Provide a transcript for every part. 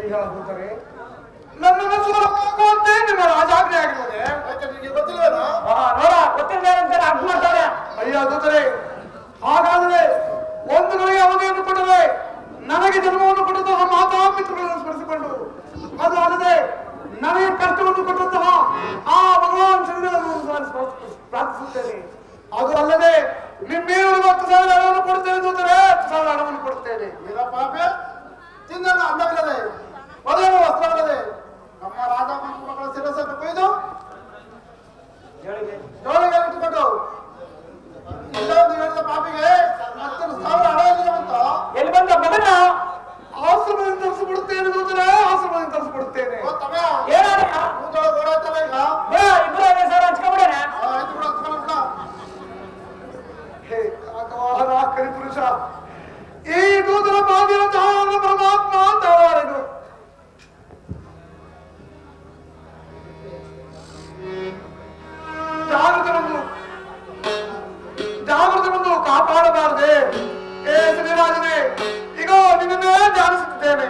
ದೂತರೆ, ನನ್ನ ಮನಸ್ಸು ನಿಮ್ಮ ರಾಜಾಜ್ಞೆ ಆಗಿರುವುದೇ ನಿಮಗೆ ಗೊತ್ತಿಲ್ವೇನೋ? ನೋಡ ಗೊತ್ತಿಲ್ಲ ಅಂತ ಅರ್ಥ ಮಾಡ್ತಾರೆ. ಅಯ್ಯ ದೂತರೆ, ಹಾಗಾದರೆ ಒಂದು ನನಗೆ ಅವಧಿಯನ್ನು ಕೊಟ್ಟರೆ ನನಗೆ ಜನ್ಮವನ್ನು ಕೊಟ್ಟಂತಹ ಮಾತಾ ಪಿತೃಗಳನ್ನು ಸ್ಮರಿಸಿಕೊಂಡು ಅದು ಅಲ್ಲದೆ ನನಗೆ ಕಷ್ಟವನ್ನು ಕೊಟ್ಟಂತಹ ಆ ಭಗವಾನ್ ಶ್ರೀಗಳನ್ನು ಪ್ರಾರ್ಥಿಸುತ್ತೇನೆ. ಅದು ಅಲ್ಲದೆ ನಿಮ್ಮೇನು 10,000 ಹಣವನ್ನು ಕೊಡುತ್ತೇನೆ ದೂತರೆ, 10,000 ಹಣವನ್ನು ಕೊಡುತ್ತೇನೆ. ಈಗ ಪಾಪೆ ತಿನ್ನಲು ಅನ್ನವಿಲ್ಲದೆ ಒಲೆಯನ್ನು ವಸ್ತ್ರವಿಲ್ಲದೆ ನಮ್ಮ ರಾಜ ಮಕ್ಕಳ ಶಿರಸನ್ನು ಕೊಯ್ದು ಜೋಳಿಗೆ ಇಟ್ಟುಕೊಂಡು ಇಲ್ಲೊಂದು ಹೇಳಿದ ಪಾಪಿಗೆ 10,000 ಹಣ ಇಲ್ಲವಂತ ಎಲ್ಲಿ ಬಂದ ಮಗನ ಆಶ್ರಮದಿಂದ ತರಿಸಿಬಿಡುತ್ತೇನೆ ದೂತರೆ, ಆಶ್ರಮದಿಂದ ತರಿಸಿಬಿಡುತ್ತೇನೆ. ಏನಾರ ಗೋಡಾಯ್ತಲ್ಲ ಈಗ ಇಬ್ಬರು 5,000 ಹಂಚ್ಕೊಂಡ್ಬಿಡೋಣ. ಆಯ್ತು ಬಿಡ ಹಚ್ಕೊಳ್ಳ ಹೇ ಕಾಕವಾಹನ ಕರಿಪುರುಷ, ಈ ದೂತರ ಬಾಗಿರಂತಹ ಪರಮಾತ್ಮ ತಾವಾರೆನು ಜಾಗೃತಿ ಬಂದು ಕಾಪಾಡಬಾರದೆ. ಏ ಶ್ರೀರಾಜನೇ, ಈಗ ನಿನ್ನನ್ನೇ ಧ್ಯಾನಿಸುತ್ತಿದ್ದೇನೆ.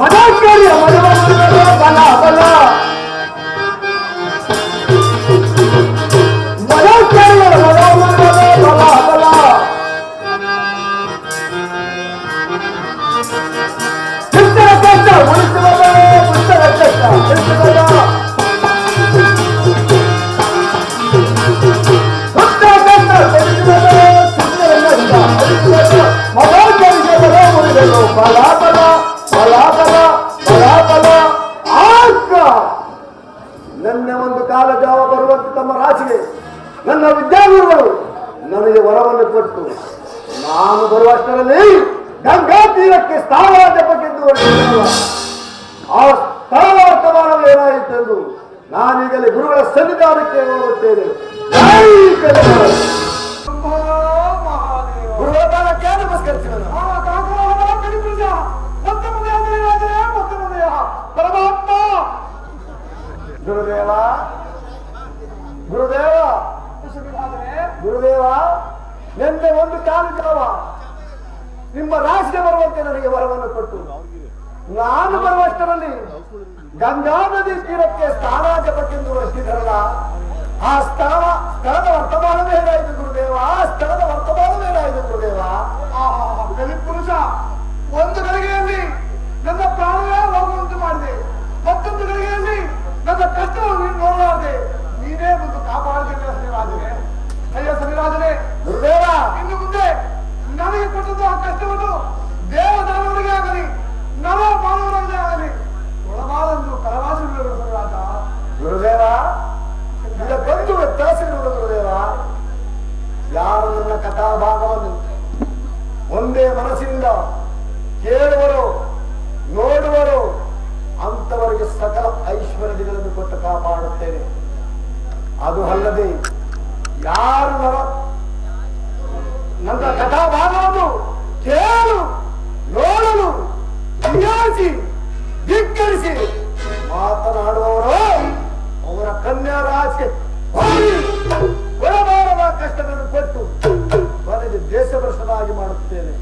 ಮದಾಚಾರ್ಯ ಮನವ ಬಲ ಬಲ ಮದಾಚಾರ್ಯ ಮನವ ಬಲ ಬಲ ಪುಸ್ತಕ ಕಷ್ಟ ಉಳಿಸುವದ ಪುಸ್ತಕ ಕಷ್ಟ ಉಳಿಸುವದ ನನ್ನ ಒಂದು ಕಾಲ ಜಾವ ಬರುವಂತೆ ತಮ್ಮ ರಾಶಿಗೆ ನನ್ನ ವಿದ್ಯಾಗುರುಗಳು ನನಗೆ ವರವನ್ನು ಕೊಟ್ಟು ನಾನು ಬರುವಷ್ಟರಲ್ಲಿ ಗಂಗಾ ತೀರಕ್ಕೆ ಸ್ಥಾನವಾದ ಬಗ್ಗೆದ್ದು ಆ ಸ್ಥಳದ ವರ್ತಮಾನವು ಏನಾಯಿತೆಂದು ನಾನೀಗಲೇ ಗುರುಗಳ ಸನ್ನಿಧಾನಕ್ಕೆ ಹೋಗುತ್ತೇನೆ. ಗುರುಗಳಕ್ಕೆ ನಮಸ್ಕರಿಸಿದನು. ಪರಮಾತ್ಮ ಗುರುದೇವ ಗುರುದೇವ ಗುರುದೇವ ನಿನ್ನೆ ಒಂದು ಕಾಲು ಜಾವ ನಿಮ್ಮ ರಾಶಿಗೆ ಬರುವಂತೆ ನನಗೆ ವರವನ್ನು ಕೊಟ್ಟು ನಾನು ಬರುವಷ್ಟರಲ್ಲಿ ಗಂಗಾ ನದಿ ತೀರಕ್ಕೆ ಸ್ಥಾನಾಜಪಕ್ಕೆಂದು ಹೊರಟಿದ್ದರಲ್ಲ ಆ ಸ್ಥಳದ ವರ್ತಮಾನವೇ ಏನಾಯಿತು ಗುರುದೇವ? ಆ ಸ್ಥಳದ ವರ್ತಮಾನವೇ ಏನಾಯಿತು ಗುರುದೇವ? ಪುರುಷ ಒಂದು ಗಳಿಗೆಯಲ್ಲಿ ನನ್ನ ಪ್ರಾಣವೇ ಹೋಗುವಂತೆ ಮಾಡಿದೆ, ಮತ್ತೊಂದು ಗಳಿಗೆಯಲ್ಲಿ ನನ್ನ ಕಷ್ಟವನ್ನು ನೋಡಲಾರದೆ ನೀನೇ ಒಂದು ಕಾಪಾಡಿದ ಶ್ರೀರಾಜನೇ. ಅಯ್ಯ ಶ್ರೀರಾಜನೇ, ಗುರುದೇವ ಇನ್ನು ಮುಂದೆ ನನಗೆ ಕೊಟ್ಟದ್ದು ಆ ಕಷ್ಟವನ್ನು ದೇವದಾನವರಿಗೆ ಆಗಲಿ ನವ ಮಾನವರಿಗೆ ಆಗಲಿ ಒಳಬಾರದು ಕರವಾಸಿ ಶ್ರೀರಾಜ. ಗುರುದೇವ ಇದಕ್ಕೊಂದು ವ್ಯತ್ಯಾಸವಿರುವುದು ಗುರುದೇವ. ಯಾರು ನನ್ನ ಕಥಾಭಾಗವನ್ನು ಒಂದೇ ಮನಸ್ಸಿನಿಂದ ಕೇಳುವರು ನೋಡುವರು ಅಂತವರಿಗೆ ಸಕಲ ಐಶ್ವರ್ಯಗಳನ್ನು ಕೊಟ್ಟು ಕಾಪಾಡುತ್ತೇನೆ. ಅದು ಅಲ್ಲದೆ ಯಾರು ನನ್ನ ಕಥಾಭಾಗವನ್ನು ಕೇಳು ನೋಡಲು ವಿನ್ಯಾಸಿ ಧಿಕ್ಕರಿಸಿ ಮಾತನಾಡುವವರು ಅವರ ಕನ್ಯಾ ರಾಶಿಗೆ ಒಳಬಾರದ ಕಷ್ಟಗಳನ್ನು ಕೊಟ್ಟು ಕೊನೆಗೆ ದೇಶಭ್ರಷ್ಟನಾಗಿ ಮಾಡುತ್ತೇನೆ.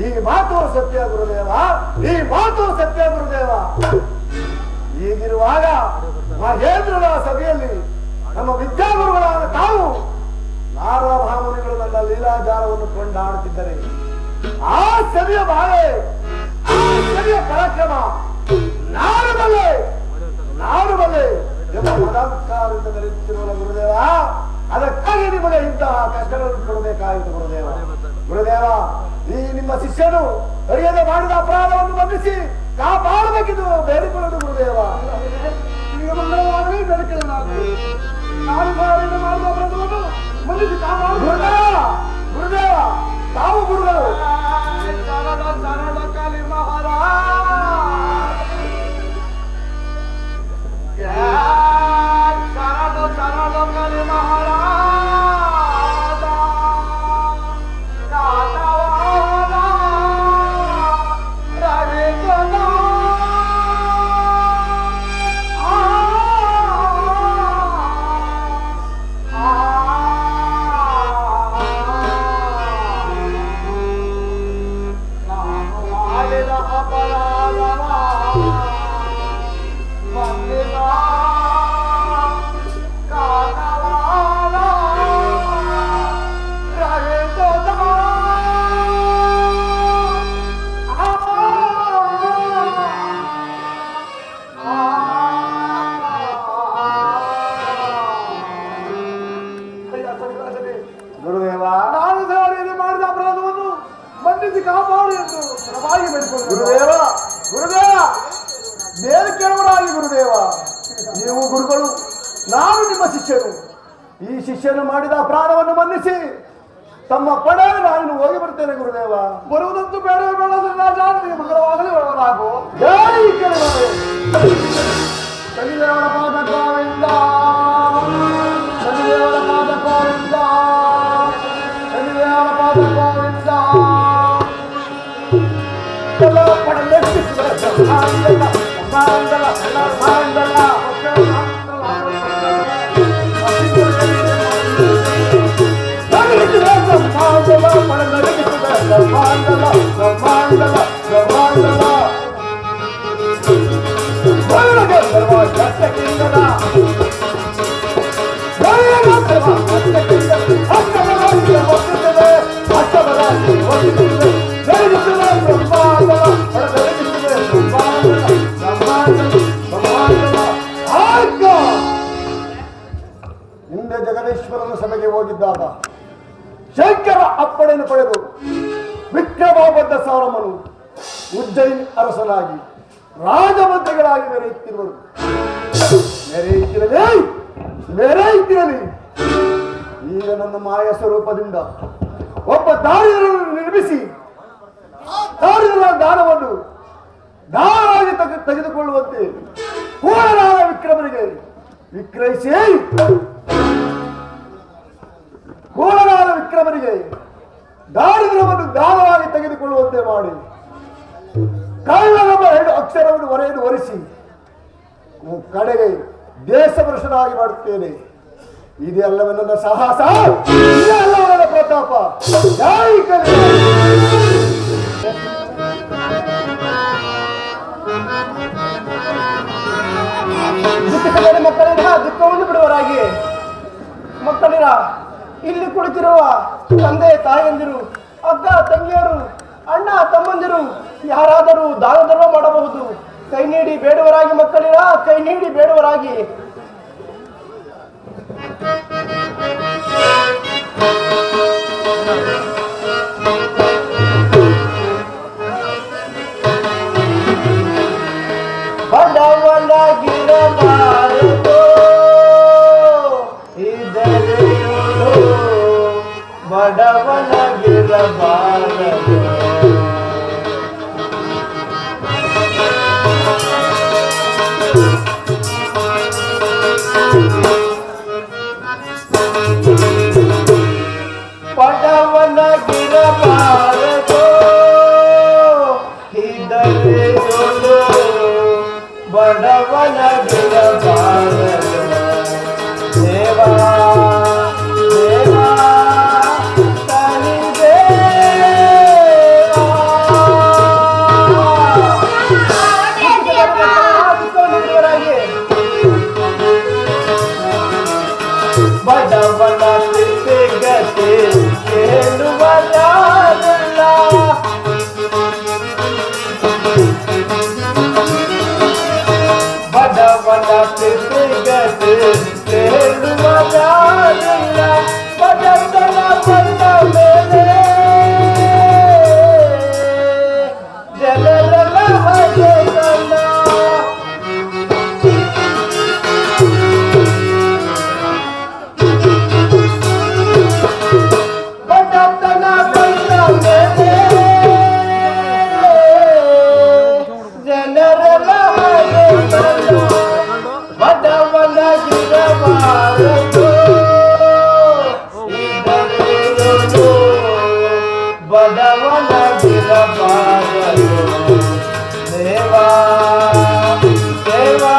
ಈ ಮಾತು ಸತ್ಯ ಗುರುದೇವ, ಈ ಮಾತು ಸತ್ಯ ಗುರುದೇವ. ಹೀಗಿರುವಾಗ ಮಹೇಂದ್ರನ ಸಭೆಯಲ್ಲಿ ನಮ್ಮ ವಿದ್ಯಾಗುರುಗಳಾದ ತಾವು ನಾರದ ಮಹಾಮುನಿಗಳು ನನ್ನ ಲೀಲಾಜಾಲವನ್ನು ಕೊಂಡಾಡುತ್ತಿದ್ದರೆ ಆ ಸಭೆಯ ಬಾಳೆ, ಆ ಸಭೆಯ ಪರಾಕ್ರಮ ನಾಡು ಬಲ್ಲೆ ಎಂಬ ಮದಾಂಕಾರದಿಂದ ಮೆರೆಯುತ್ತಿರುವ ಗುರುದೇವ. ಅದಕ್ಕಾಗಿ ನಿಮಗೆ ಇಂತಹ ಕಷ್ಟಗಳನ್ನು ಕೊಡಬೇಕಾಯಿತು ಗುರುದೇವ. ಗುರುದೇವ, ಈ ನಿಮ್ಮ ಶಿಷ್ಯನು ಅರಿಯದೆ ಮಾಡಿದ ಅಪರಾಧವನ್ನು ಮನ್ನಿಸಿ ಕಾಪಾಡಬೇಕಿದ್ದು ಬೇಡಿಕೊಳ್ಳುವುದು ಗುರುದೇವ. ಈಗ ಮಂಗಳವಾರವೇ ಬೇಡಿಕೆ ನಾನು ಮಾಡಿದ ಅಪರಾಧವನ್ನು ಮನ್ನಿಸಿ ಕಾಪಾಡು ಗುರುದೇವ. ಗುರುದೇವ, ತಾವು ಗುರುಗಳು. ಕಾಲಿ ಮಹಾರಾಜ ಶರಣ ಕಾಲಿ ಮಹಾರಾಜ ಕಾಟವಾದ ರವಿಗಣ ಗುರುದೇವ, ನಾನು ಸೇವನೆ ಮಾಡಿದ ಅಪರಾಧವನ್ನು ಮನ್ನಿಸಿ ಕಾಪಾಡು ಎಂದು ಪ್ರಭಾಗಿ ಬೇಡಿಕೊಂಡು ಗುರುದೇವ, ಗುರುದೇವ, ಮೇಲೆ ಕೇಳುವರಾಗಿ ಗುರುದೇವ. ನೀವು ಗುರುಗಳು, ನಾನು ನಿಮ್ಮ ಶಿಷ್ಯನು. ಈ ಶಿಷ್ಯನು ಮಾಡಿದ ಅಪರಾಧವನ್ನು ಮನ್ನಿಸಿ ತಮ್ಮ ಪಡೆ ನಾನು ಹೋಗಿ ಬರ್ತೇನೆ ಗುರುದೇವ. ಬರುವುದಂತೂ ಬೇಡವೇ ಬೇಡ ರಾಜ, ನಿಮಗೆ ಮಂಗಳವಾಗಲಿ ಒಳವರಾಗು. ಜೈ ಕೇಳುವರೆ. ಶನಿದೇವರ ಪಾದ ಗೋವಿಂದ, ಶನಿದೇವರ ಪಾದ ಗೋವಿಂದ, ಶನಿದೇವರ ಪಾದ ಗೋವಿಂದ. ಮಂಗಲ ಮಂಗಲ ಹಿಂದೆ ಜಗದೀಶ್ವರನ ಸಭೆಗೆ ಹೋಗಿದ್ದಾಗ ಶಂಕರ ಅಪ್ಪಣೆಯನ್ನು ಪಡೆದು ವಿಕ್ರಮಾಬದ್ಧ ಸಾರಮನು ಉಜ್ಜಯಿನಿ ಅರಸನಾಗಿ ರಾಜಮಂತ್ರಿಗಳಾಗಿ ಮೆರೆಯುತ್ತಿರುವರು. ಮೆರೆಯುತ್ತಿರಲಿ. ಈಗ ನನ್ನ ಮಾಯ ಸ್ವರೂಪದಿಂದ ಒಬ್ಬ ದಾರಿದ್ರನ್ನು ನಿರ್ಮಿಸಿ ದಾರಿದ್ರ ದಾನವನ್ನು ದಾನವಾಗಿ ತೆಗೆದುಕೊಳ್ಳುವಂತೆ ಕೂಡಲಾದ ವಿಕ್ರಮನಿಗೆ ವಿಕ್ರಯಿಸಿ ಕೂಡಲಾದ ವಿಕ್ರಮನಿಗೆ ದಾರಿದ್ರ್ಯವನ್ನು ದಾನವಾಗಿ ತೆಗೆದುಕೊಳ್ಳುವಂತೆ ಮಾಡಿ ಕಳ್ಳನೆಂಬ 2 ಅಕ್ಷರವನ್ನು ಹೊರೆಯನ್ನು ಹೊರಿಸಿ ಕಡೆಗೆ ದೇಶಭ್ರಷ್ಟನಾಗಿ ಮಾಡುತ್ತೇನೆ. ಇದೇ ಅಲ್ಲವೇ ನನ್ನ ಸಾಹಸ, ಇದೇ ಅಲ್ಲವೇ ನನ್ನ ಪ್ರತಾಪ. ಜೈ ಕಲಿ. ಮಕ್ಕಳಿರ ದುಃಖವನ್ನು ಬಿಡುವರಾಗಿ ಮಕ್ಕಳಿರ ಇಲ್ಲಿ ಕುಳಿತಿರುವ ತಂದೆ ತಾಯಂದಿರು, ಅಕ್ಕ ತಂಗಿಯರು, ಅಣ್ಣ ತಮ್ಮಂದಿರು ಯಾರಾದರೂ ದಾನ ಧರ್ಮ ಮಾಡಬಹುದು. ಕೈ ನೀಡಿ ಬೇಡುವರಾಗಿ ಮಕ್ಕಳಿರ, ಕೈ ನೀಡಿ ಬೇಡುವರಾಗಿ. ಬಡವನಾಗಿರಬಾರದು ಇದರೆಯುಳು, ಬಡವನಾಗಿರಬಾರದು. ಬಡವನಾಗಿರಬಾರದು ಇದರೆಯುಳು, ಬಡವನಾಗಿರಬಾರದು. ದೇವಾ ದೇವಾ ಬಡವನ ಸ್ಥಿತಿಗತಿ ಕೇಳುವ ಯಾರಿಲ್ಲ. ಬಡವನ ಸ್ಥಿತಿಗತಿ ಕೇಳುವ ಯಾರಿಲ್ಲ. ಬಡತನ ಬಂದ ಮೇಲೆ ಜನರೆಲ್ಲ ಹಗೆತನ. ಬಡತನ ಬಂದ ಮೇಲೆ ಜನರೆಲ್ಲ ಹಗೆತನ. ಬಡವನಾಗಿರಬಾರದು ಇದರೆಯುಳು, ಬಡವನಾಗಿರಬಾರದು. ದೇವಾ ದೇವಾ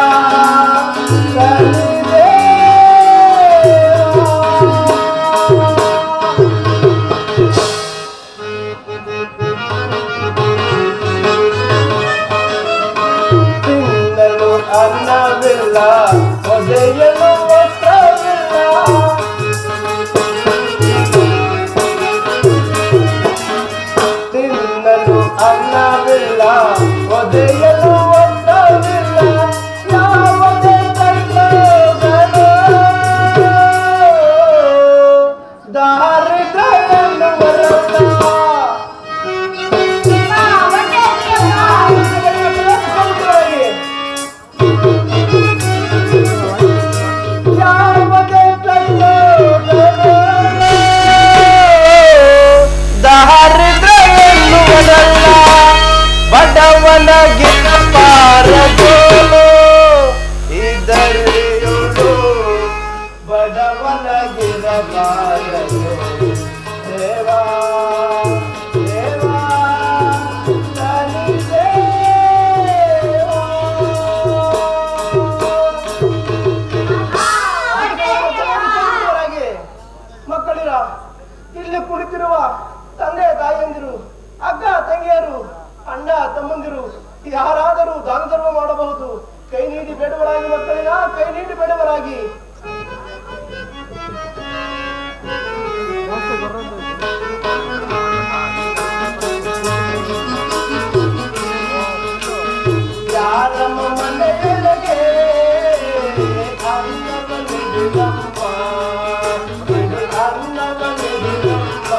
ತಿನ್ನಲು ಅನ್ನವಿಲ್ಲ, ಒದೆಯಲು ವಸ್ತ್ರವಿಲ್ಲ. ತಿನ್ನಲು ಅನ್ನವಿಲ್ಲ, ಒದೆಯಲು ವಸ್ತ್ರವಿಲ್ಲ. ಯಾವುದೇ ಕಣ್ಣುಗಳು ದಾರಿದ್ರ್ಯವನ್ನು ಬರಲ್ಲ. ಯಾವುದೇ ಕಣ್ಣುಗಳು ದಾರಿದ್ರ್ಯವನ್ನು ಬರಲ್ಲ. ಬಡವನಾಗಿರಬಾರದು ಇದರೆಯುಳು, ಬಡವನಾಗಿರಬಾರದು. ದೇವಾ ದೇವಾ ಮಕ್ಕಳಿರ ಇಲ್ಲಿ ಕುಳಿತಿರುವ ತಂದೆ ತಾಯಂದಿರು, ಅಕ್ಕ ತಂಗಿಯರು, ಅಣ್ಣ ತಮ್ಮಂದಿರು ಯಾರ ಬಿಡುವರಾಗಿ ಯಾರಮ್ಮ ಮನೆಯೊಳಗೆ ಅನ್ನವನಿಡುಗಮ್ಮ, ಅನ್ನವನಿಡುಗಮ್ಮ.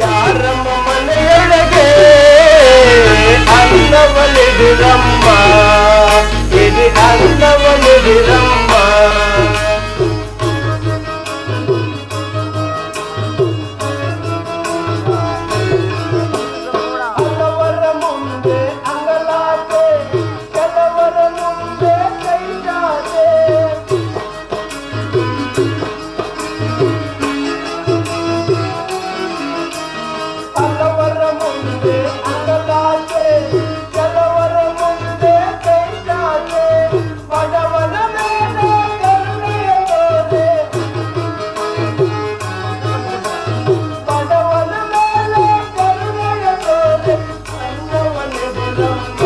ಯಾರಮ್ಮ ಮನೆಯೊಳಗೆ ಅನ್ನವನಿಡುಗಮ್ಮ, ಇದು ಅನ್ನವನಿಡುಗಮ್ಮ. ಹಲವರ ಮುಂದೆ ಅಂಗಲಾತೆ, ಕೆಲವರ ಮುಂದೆ ಕೈ ಚಾಚೆ. ಹಲವರ ಮುಂದೆ ಅಂಗಲಾತೆ, ಕೆಲವರ ಮುಂದೆ ಕೈ ಚಾಚೆ. ಬಡವನ ಮೇಲೆ ಕರುಣೆಯ ತೋರೆ, ಬಡವನ ಮೇಲೆ ಕರುಣೆಯ ತೋರೆ. ಅನ್ನವನಿಡುಗಮ್ಮ,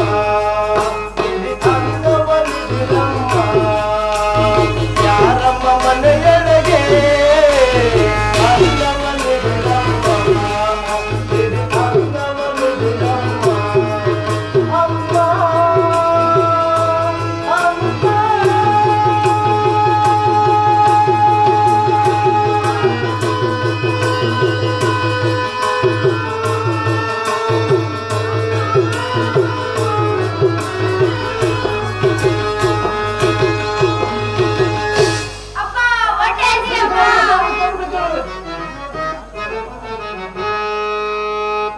ಇಲ್ಲಿ ಅನ್ನವನಿಡುಗಮ್ಮ. ಯಾರಮ್ಮ ಮನೆಯೊಳಗೆ ಅನ್ನವನಿಡುಗಮ್ಮ, ಇಲ್ಲಿ ಅನ್ನವನಿಡುಗಮ್ಮ. ಅಮ್ಮ ಅಮ್ಮ. ಅಪ್ಪ ಹೊಟ್ಟೆ ಹಸಿಯಪ್ಪ.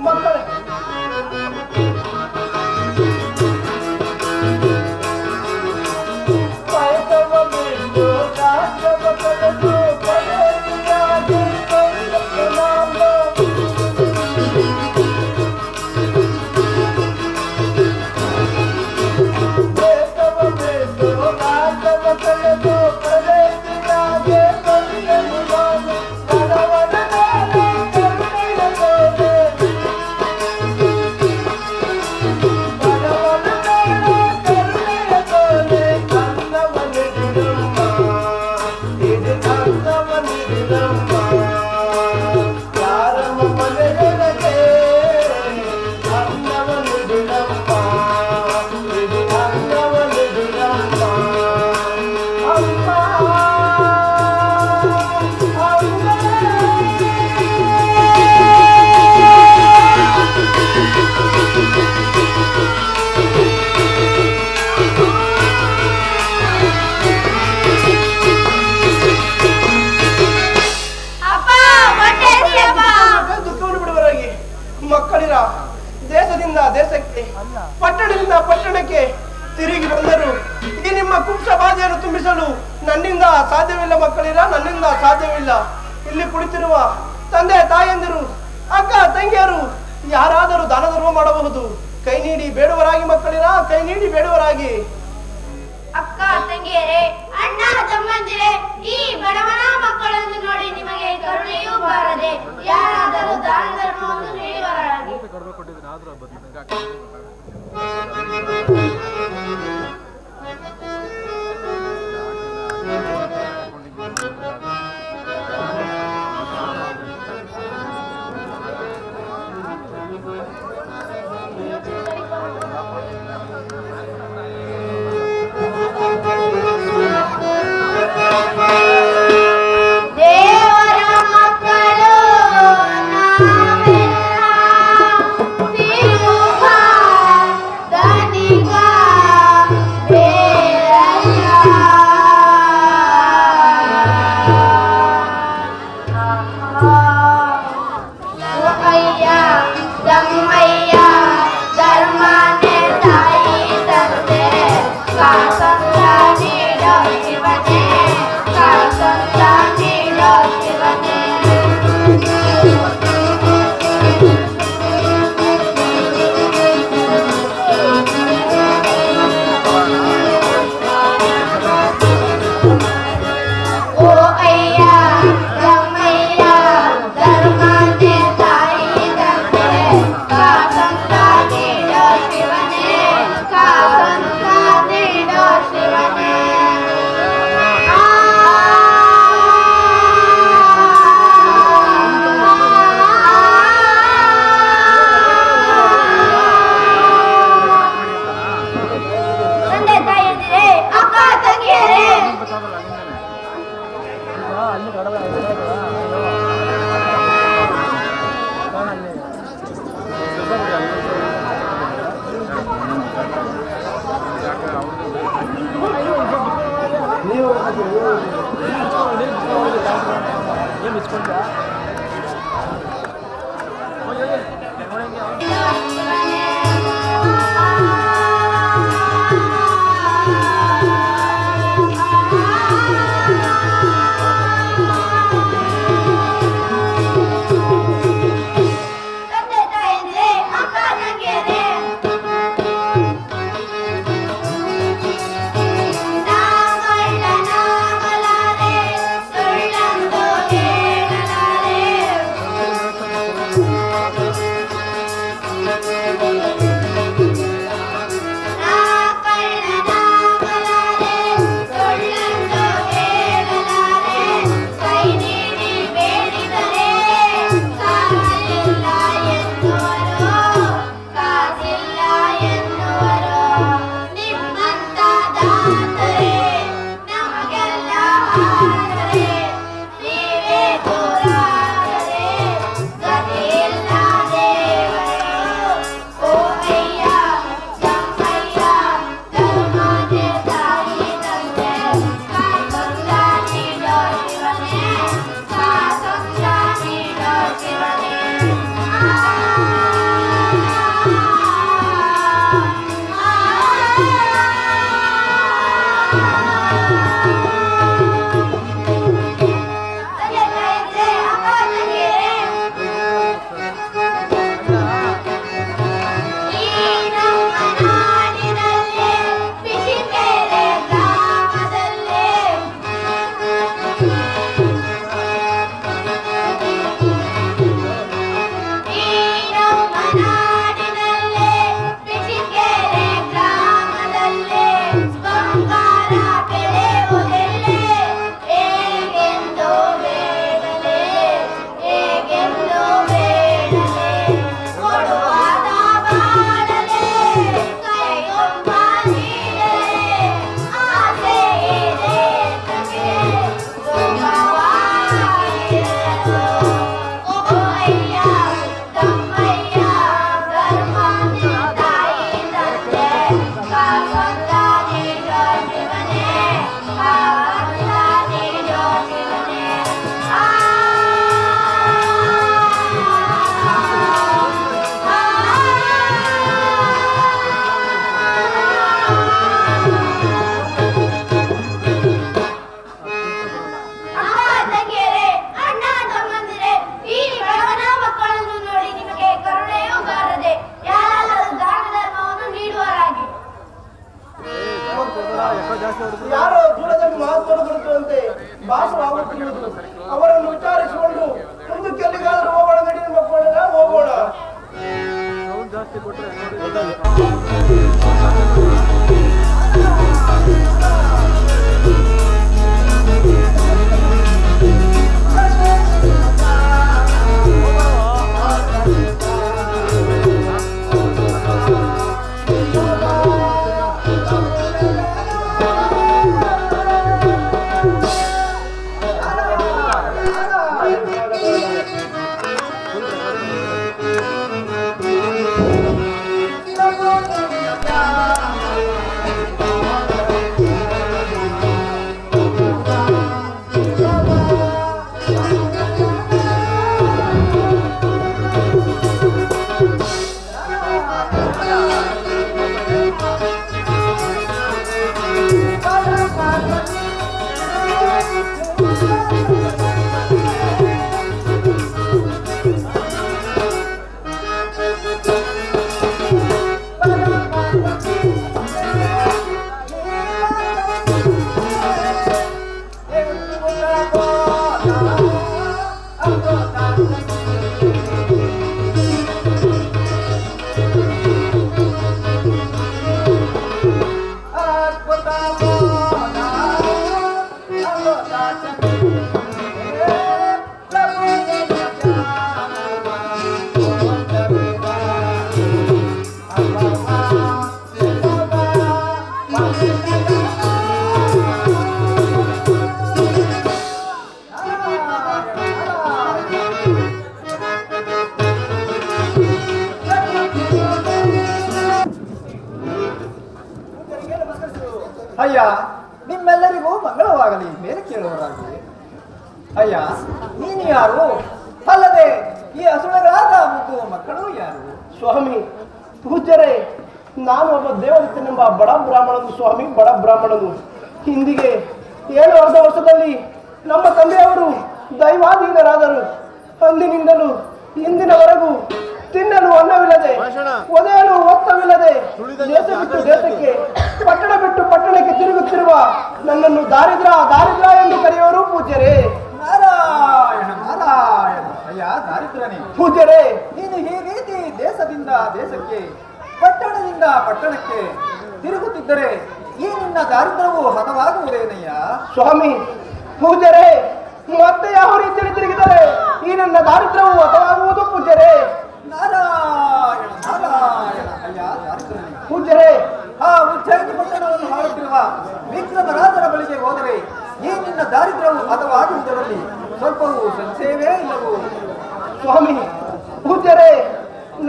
ಮಕ್ಕಳೇ, ಕಾಯಕವ ಬಿಟ್ಟು ರಾಜ್ಯವ ಕಳೆದು ಬಯಲಿಯಾಗಿ ಬಂದದ್ದು ನಾನು. ದೇಶವ ಬಿಟ್ಟು ರಾಜ್ಯವ ಕಳೆದು ಬಯಲಿಯಾಗಿ ಬಂದದ್ದು ನಾನು. ಬಡವನ ಮೇಲೆ ಕರುಣೆಯ ತೋರೆ, ಬಡವನ ಮೇಲೆ ಕರುಣೆಯ ತೋರೆ. ಅನ್ನವನಿಡುಗಮ್ಮ, ಇದು ಅನ್ನವನಿಡುಗಮ್ಮ. ಯಾರಮ್ಮ ಮನೆಯೊಳಗೆ ಅನ್ನವನಿಡುಗಮ್ಮ, ಇದು ಅನ್ನವನಿಡುಗಮ್ಮ. ಅಮ್ಮ ಅಪ್ಪ ಹೊಟ್ಟೆ ಹಸಿಯಪ್ಪ. ದುಃಖವನ್ನು ಬಿಡುವರಾಗಿ ಮಕ್ಕಳಿರ ದೇಶದಿಂದ ದೇಶಕ್ಕೆ, ಪಟ್ಟಣದಿಂದ ಪಟ್ಟಣಕ್ಕೆ ತಿರುಗಿ ಬಂದರು. ಈ ನಿಮ್ಮ ಕುಂಸ ಬಾಧೆಯನ್ನು ತುಂಬಿಸಲು ನನ್ನಿಂದ ಸಾಧ್ಯವಿಲ್ಲ ಮಕ್ಕಳಿರ, ನನ್ನಿಂದ ಸಾಧ್ಯವಿಲ್ಲ. ಇಲ್ಲಿ ಕುಳಿತಿರುವ ತಂದೆ ತಾಯಂದಿರು, ಅಕ್ಕ ತಂಗಿಯರು ಯಾರಾದರೂ ದಾನ ಧರ್ಮ ಮಾಡಬಹುದು. ಕೈ ನೀಡಿ ಬೇಡುವರಾಗಿ ಮಕ್ಕಳಿರ, ಕೈ ನೀಡಿ ಬೇಡುವರಾಗಿ. ಅಕ್ಕ ತಂಗಿಯರೇ, ಅಣ್ಣ ತಮ್ಮಂದಿರೇ, ಈ ಬಡವನ ಮಕ್ಕಳನ್ನು ನೋಡಿ ನಿಮಗೆ ಕರುಣೆಯೂ ಬಾರದೆ ಯಾರಾದರೂ ದಾನ ಧರ್ಮವನ್ನು ನೀಡುವರಾಗಿ. ದೇವರ ಮಕ್ಕಳು ನಾವೆಲ್ಲ, ಶ್ರೀಮುಖ ಧನಿಕ ತಂಗಿಯರೇ ತಂದೆ ತಾಯಂದ್ರೆ ಅಕ್ಕ ತಂಗಿಯರೇ ನಾಗಲಾರೆ ಸುಳ್ಳಂದು ಹೇಳಲಾರೆ ನಾಗಲಾರೆ ಸುಳ್ಳಂದು ಹೇಳಲಾರೆ ಕೈ ನೀಡಿ ಬೇಡಿದರೆ ಕಾಸಿಲ್ಲ ಎನ್ನುವರು ಕಾಸಿಲ್ಲ ಎನ್ನುವರು ನಿಮ್ಮಂತ ದಾತರೇ ನಮಗೆಲ್ಲ ಆಸರೆ ನೀವೇ ದೂರಾದರೆ ಗತಿಯಿಲ್ಲ ದೇವರು ಓ ಅಯ್ಯ ಜಮ್ಮಯ್ಯ ಧರ್ಮದೆ ತಾಯಿ ತಂದೆ ಕಾಸೊಂದ ನೀಡೋ ಶಿವನೇ ಕಾಸೊಂದ ನೀಡೋ ಶಿವನೇ ತಂದೆ ತಾಯಂದ್ರೆ ಅಕ್ಕ ತಂಗಿಯರೇ ಈ ನಮ್ಮ ನಾಡಿನಲ್ಲಿ ಬಿಸಿಬೇರೆ ಗ್ರಾಮದಲ್ಲಿ ಈ ನಮ್ಮ ನಾಡಿನಲ್ಲಿ ಬಿಸಿಬೇರೆ ಗ್ರಾಮದಲ್ಲಿ ಬಂಗಾರ ಬೆಳೆಯುವುದೆಲ್ಲೇ ಹೇಗೆಂದು ಬೇಡಲೇ ಹೇಗೆಂದು ಬೇಡಲೇ ಕೊಡುವಾದ ಬಾಡಲೇ ಕೈಗೊಂಬ ನೀಡಲೇ ಆಸೆ ಇದೆ ತಗೆ ಸುಖವಾಗಿರಲು ಓ ಅಯ್ಯ ತಮ್ಮಯ್ಯ ಧರ್ಮದ ತಾಯಿ ತಂದೆ ಕಾಸೊಂದ ನೀಡೋ ಶಿವನೇ ಕಾಸೊಂದ ನೀಡೋ ಶಿವನೇ ಅಕ್ಕ ತಂಗಿಯರೇ ಅಣ್ಣ ತಮ್ಮಂದಿರೇ ಈ ಬಡವನ ಮಕ್ಕಳನ್ನು ನೋಡಿ ನಿಮಗೆ ಕರುಣೆಯೂ ಬಾರದೆ ಯಾರಾದರೂ ದಾನ ಧರ್ಮವನ್ನು ನೀಡುವರಾಗಿ ಯಾರೋ ದೂರದಲ್ಲಿ ಮಾತುಗಳು ಬರುತ್ತಂತೆ ಭಾಸವಾಗುತ್ತಿರುವುದು ಅವರನ್ನು ವಿಚಾರಿಸಿಕೊಂಡು ಮುಂದಕ್ಕೆ ಎಲ್ಲಿಗಾದರೂ ಹೋಗೋಣ ನಡಿ ಮಕ್ಕಳನ್ನ ಹೋಗೋಣ ಅಯ್ಯ ನಿಮ್ಮೆಲ್ಲರಿಗೂ ಮಂಗಳವಾಗಲಿ ಮೇಲೆ ಕೇಳುವರಾಗಿ. ಅಯ್ಯ ನೀನು ಯಾರು? ಅಲ್ಲದೆ ಈ ಹಸುಳೆಗಳಾದ ಮುದ್ದು ಮಕ್ಕಳು ಯಾರು? ಸ್ವಾಮಿ ಪೂಜ್ಯರೇ, ನಾನು ಒಬ್ಬ ದೇವದತ್ತನೆಂಬ ಬಡ ಬ್ರಾಹ್ಮಣನು ಸ್ವಾಮಿ, ಬಡ ಬ್ರಾಹ್ಮಣನು. ಹಿಂದಿಗೆ 7 ವರ್ಷದಲ್ಲಿ ನಮ್ಮ ತಂದೆಯವರು ದೈವಾಧೀನರಾದರು. ಅಂದಿನಿಂದಲೂ ಇಂದಿನವರೆಗೂ ತಿನ್ನಲು ಅನ್ನವಿಲ್ಲದೆ, ಒದೆಯಲು ಒತ್ತವಿಲ್ಲದೆ, ದೇಶ ಬಿಟ್ಟು ದೇಶಕ್ಕೆ, ಪಟ್ಟಣ ಬಿಟ್ಟು ಪಟ್ಟಣಕ್ಕೆ ತಿರುಗುತ್ತಿರುವ ನನ್ನನ್ನು ದಾರಿದ್ರ ಎಂದು ಕರೆಯುವರು ಪೂಜ್ಯರೇ. ನಾರಾಯಣ ನಾರಾಯಣ. ಅಯ್ಯ ದಾರಿದ್ರನೇ, ಪೂಜ್ಯರೇ, ನೀನು ಈ ರೀತಿ ದೇಶದಿಂದ ದೇಶಕ್ಕೆ, ಪಟ್ಟಣದಿಂದ ಪಟ್ಟಣಕ್ಕೆ ತಿರುಗುತ್ತಿದ್ದರೆ ಈ ನಿನ್ನ ದಾರಿದ್ರ್ಯವು ಹತವಾಗುವುದೇನಯ್ಯ? ಸ್ವಾಮಿ ಪೂಜ್ಯರೇ, ಮತ್ತೆ ಯಾವ ರೀತಿಯಲ್ಲಿ ತಿರುಗಿದರೆ ಈ ನನ್ನ ದಾರಿದ್ರ್ಯವು ಹತವಾಗುವುದು ಪೂಜ್ಯರೇ? ನಾರಾಯಣ ನಾರಾಯಣ. ಅಯ್ಯ ದಾರಿದ್ರನೇ, ಪೂಜ್ಯರೇ, ಆ ಉಜ್ಜಯಿನಿ ಪಟ್ಟಣವನ್ನು ಮಾಡುತ್ತಿರುವ ವಿಕ್ರಮರಾಜರ ಬಳಿಗೆ ಹೋದರೆ ಈ ನಿನ್ನ ದಾರಿದ್ರ್ಯವು ಹತವಾಗುವುದರಲ್ಲಿ ಸ್ವಲ್ಪವೂ ಸಂಶಯವೇ ಇಲ್ಲವೋ? ಸ್ವಾಮಿ ಪೂಜ್ಯರೇ,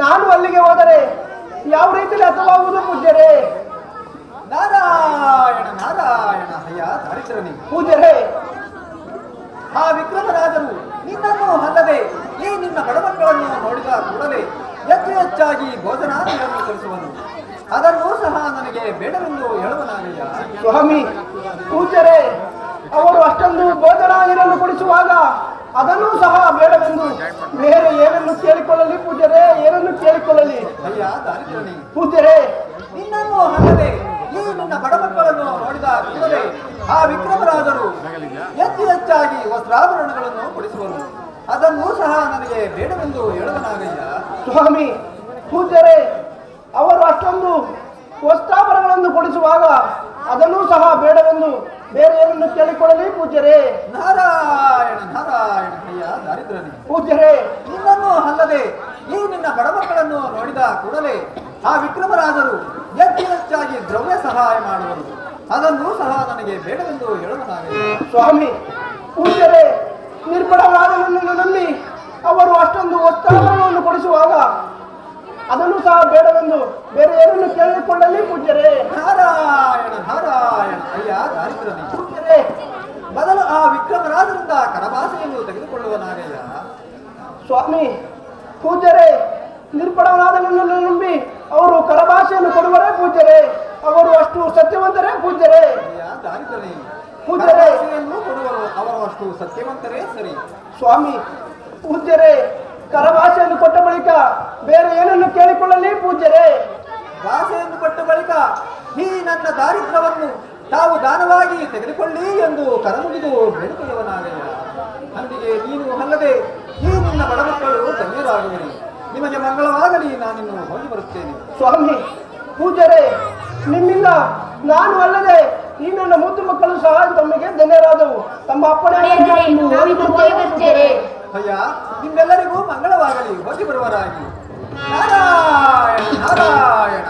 ನಾನು ಅಲ್ಲಿಗೆ ಹೋದರೆ ಯಾವ ರೀತಿಯಲ್ಲಿ ಹತವಾಗುವುದು ಪೂಜ್ಯರೇ? ನಾರಾಯಣ ನಾರಾಯಣ. ಅಯ್ಯ ದಾರಿದ್ರನೇ, ಪೂಜ್ಯರೇ, ಆ ವಿಕ್ರಮರಾಜರು ನಿನ್ನನ್ನು ಅಲ್ಲದೆ ಈ ನಿನ್ನ ಬಡಮಕ್ಕಳನ್ನು ನೋಡಿದ ಕೂಡಲೇ ಹೆಚ್ಚಾಗಿ ಭೋಜನಾದಿಗಳನ್ನು ಕಲಿಸುವನು. ಅದನ್ನೂ ಸಹ ನನಗೆ ಬೇಡವೆಂದು ಹೇಳುವನಾಗಯ್ಯ. ಸ್ವಾಮಿ ಪೂಜ್ಯರೇ, ಅವರು ಅಷ್ಟೊಂದು ಭೋಜನ ನೀರನ್ನು ಕುಡಿಸುವಾಗ ಅದನ್ನೂ ಸಹ ಬೇಡವೆಂದು ಬೇರೆ ಏನನ್ನು ಕೇಳಿಕೊಳ್ಳಲಿ ಪೂಜ್ಯರೇ? ಏನನ್ನು ಕೇಳಿಕೊಳ್ಳಲಿ? ಅಯ್ಯ ದಾರಿದ್ರನೇ, ಪೂಜ್ಯರೇ, ನಿನ್ನನ್ನು ಅಲ್ಲದೆ ಈ ನಿನ್ನ ಬಡಮಕ್ಕಳನ್ನು ನೋಡಿದ ಕೂಡಲೇ ಆ ವಿಕ್ರಮರಾಜರು ಹೆಚ್ಚಾಗಿ ವಸ್ತ್ರಾಭರಣಗಳನ್ನು ಕೊಡಿಸುವರು. ಅದನ್ನೂ ಸಹ ನನಗೆ ಬೇಡವೆಂದು ಹೇಳುವನಾಗಯ್ಯ. ಸ್ವಾಮಿ ಪೂಜ್ಯರೇ, ಅವರು ಅಷ್ಟೊಂದು ವಸ್ತ್ರಾಭರಣಗಳನ್ನು ಕೊಡಿಸುವಾಗ ಅದನ್ನೂ ಸಹ ಬೇಡವೆಂದು ಬೇರೆ ಏನನ್ನು ಕೇಳಿಕೊಳ್ಳಲಿ ಪೂಜ್ಯರೇ? ನಾರಾಯಣ ನಾರಾಯಣ. ಅಯ್ಯ ದಾರಿದ್ರನೇ, ಪೂಜ್ಯರೇ, ನಿನ್ನನ್ನು ಅಲ್ಲದೆ ಈ ನಿನ್ನ ಬಡಮಕ್ಕಳನ್ನು ನೋಡಿದ ಕೂಡಲೇ ಆ ವಿಕ್ರಮರಾಜರು ಹೆಚ್ಚಾಗಿ ದ್ರವ್ಯ ಸಹಾಯ ಮಾಡುವರು. ಅದನ್ನೂ ಸಹ ನನಗೆ ಬೇಡವೆಂದು ಹೇಳುವನಾಗಯ್ಯ. ಸ್ವಾಮಿ ಪೂಜ್ಯರೇ, ನಿರ್ಬಡವಾದ ನನ್ನನ್ನು ನಂಬಿ ಅವರು ಅಷ್ಟೊಂದು ವಸ್ತ್ರಾಭರಣವನ್ನು ಕೊಡಿಸುವಾಗ ಅದನ್ನು ಸಹ ಬೇಡವೆಂದು ಬೇರೆ ಏನನ್ನು ಕೇಳಿಕೊಳ್ಳಲಿ ಪೂಜ್ಯರೇ? ನಾರಾಯಣ ನಾರಾಯಣ. ಅಯ್ಯ ದಾರಿದ್ರನೇ, ಪೂಜ್ಯರೇ, ಬದಲು ಆ ವಿಕ್ರಮರಾಜರಿಂದ ಕರಭಾಷೆಯನ್ನು ತೆಗೆದುಕೊಳ್ಳುವನಾಗಯ್ಯ. ಸ್ವಾಮಿ ಪೂಜ್ಯರೇ, ನಿರ್ಬಡವಾದ ನನ್ನನ್ನು ನಂಬಿ ಅವರು ಕರಭಾಷೆಯನ್ನು ಕೊಡುವರೇ ಪೂಜ್ಯರೇ? ಅವರು ಅಷ್ಟು ಸತ್ಯವಂತರೇ ಪೂಜ್ಯರೇ? ಅಯ್ಯ ದಾರಿದ್ರನೇ, ಪೂಜ್ಯರೇ, ಕರಭಾಷೆಯನ್ನು ಕೊಡುವರು. ಅವರು ಅಷ್ಟು ಸತ್ಯವಂತರೇ ಸರಿ. ಸ್ವಾಮಿ ಪೂಜ್ಯರೇ, ಕರಭಾಷೆಯನ್ನು ಕೊಟ್ಟ ಬಳಿಕ ಬೇರೆ ಏನನ್ನು ಕೇಳಿಕೊಳ್ಳಲಿ ಪೂಜ್ಯರೇ? ಭಾಷೆಯನ್ನು ಕೊಟ್ಟ ಬಳಿಕ ಈ ನನ್ನ ದಾರಿದ್ರ್ಯವನ್ನು ತಾವು ದಾನವಾಗಿ ತೆಗೆದುಕೊಳ್ಳಿ ಎಂದು ಕರಮುಗಿದು ಬೇಡಿಕೊಳ್ಳುವನಾಗಯ್ಯ. ಅಂದಿಗೆ ನೀನು ಅಲ್ಲದೆ ಈ ನಿನ್ನ ಬಡಮಕ್ಕಳು ಧನ್ಯರಾಗುವರಿ. ನಿಮಗೆ ಮಂಗಳವಾಗಲಿ. ನಾನಿನ್ನು ಹೋಗಿ ಬರುತ್ತೇನೆ. ಸ್ವಾಮಿ ಪೂಜ್ಯರೇ, ನಿಮ್ಮಿಂದ ನಾನು ಅಲ್ಲದೆ ಈ ನನ್ನ ಮುದ್ದು ಮಕ್ಕಳು ಸಹ ತಮಗೆ ಧನ್ಯರಾದವು. ತಮ್ಮ ಅಪ್ಪಣೆಯನ್ನು ಪೂಜ್ಯರೇ. ಅಯ್ಯ ನಿಮ್ಮೆಲ್ಲರಿಗೂ ಮಂಗಳವಾಗಲಿ. ಹೋಗಿ ಬರುವರಾಗಿ. ನಾರಾಯಣ ನಾರಾಯಣ.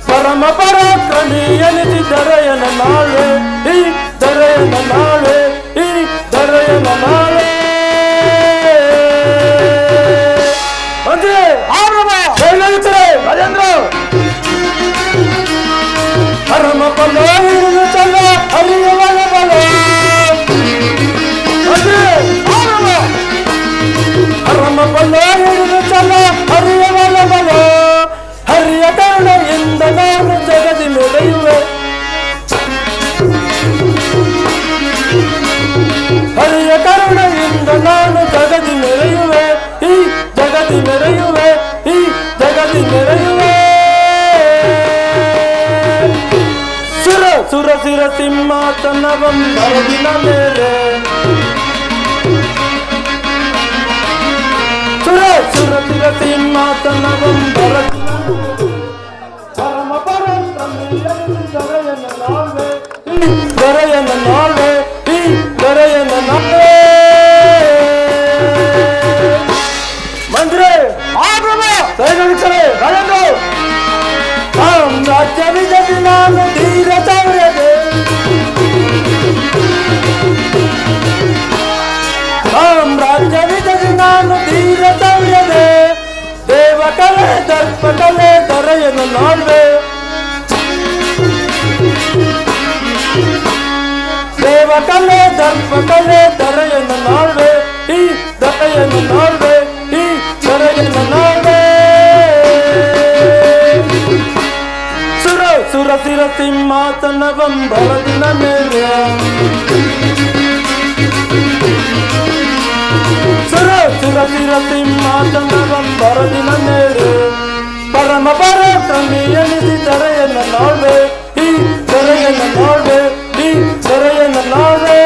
ಪರಮ ಪರಾಕ್ರಮಿ ಎನಿಸಿ ದರೆಯನ ನಾಳೆ ಈ ದರೆಯನ ನಾಳೆ ಈ ದರೆಯನ ನಾಳೆ ಅಂದ್ರೆ ರಾಜೇಂದ್ರ ಪರಮ ಪಲ್ಲ ಹಿಡಿದು ಚಲ್ಲ ಹರಿಯುವನ ಬಲ ಅಂದ್ರೆ ಪರಮ ಪಲ್ಲ ಹಿಡಿದು ಚಲ್ಲ ಹರಿಯುವನ ಬಲ ಹರಿಯ ಕರುಣೆಯಿಂದ ನಾನು ಜಗದಿ ಮೆರೆಯುವೆ ಹರಿಯ ಕರುಣೆಯಿಂದ ನಾನು ಜಗದಿ ಮೆರೆಯುವೆ ಈ ಜಗದಿ ಮೆರೆಯುವೆ ಈ ಜಗದಿ ಮೆರೆಯುವೆ ಸುರ ಸುರ ಸಿರ ಸಿಂಹಾಸನ ಬಂದರದಿನ ಮೇಲೆ ಸುರ ಸುರ ಸಿರ ಸಿಂಹಾಸನ ಬಂದರದಿನ ಪರಮ ಪರಾಕ್ರಮಿ ದೊರೆಯನ ನಾಳೆ ಈ ದೊರೆಯನ ನಾಳೆ ಈ ದೊರೆಯನ ನಾಳೆ ಮಂತ್ರಿ ರಾಜೇಂದ್ರ ಸಾಮ್ರಾಜ್ಯ ವಿಜಯ ನಾನು ಧೀರ ತವರದೆ ಸಾಮ್ರಾಜ್ಯ ವಿಜಯ ನಾನು ಧೀರ ತವರದೆ ದೇವಕಲೆ ದರ್ಪಕಲೆ ದೊರೆಯನ ನಾಳ್ವೆ ದೇವಕಲೆ ದರ್ಪಕಲೆ ದೊರೆಯನ ನಾಳ್ವೆ ಈ ದೊರೆಯನ ನಾಳ್ವೆ ಈ ದೊರೆಯನ ನಾಳ್ವೆ ಸುರ ಸುರ ಸಿರ ಸಿಂಹಾಸನ ಬಂಬರದಿನ ಮೇಲೆ ಸುರ ಸುರ ಸಿರ ಸಿಂಹಾಸನ ಬಂಬರದಿನ ಮೇಲೆ ಪರಮ ಪರಾಕ್ರಮಿ ಎನಿಸಿ ದೊರೆಯನ ನಾಳ್ವೆ ಈ ದೊರೆಯನ ನಾಳ್ವೆ ಈ ದೊರೆಯನ ನಾಳ್ವೆ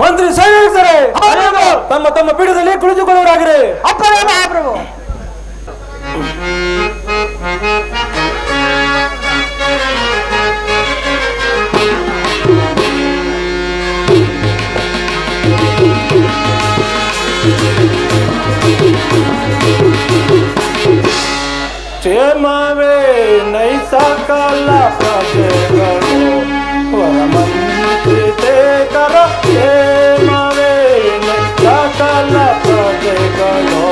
ಮಂತ್ರಿ ಸೈನಿಕರೇ ತಮ್ಮ ತಮ್ಮ ಪೀಠದಲ್ಲಿ ಕುಳಿತುಕೊಳ್ಳುವರಾಗಿರಿ. ಅಪ್ಪನೇ ಮಹಾಪ್ರಭು. ಕ್ಷೇಮವೇ ನೈಸಕಲ ಪ್ರಜೆಗಳು ವರಮಂತ್ರಿ ಕರ ಕ್ಷೇಮವೇ ನೈಸಕಲ ಪ್ರಜೆಗಳು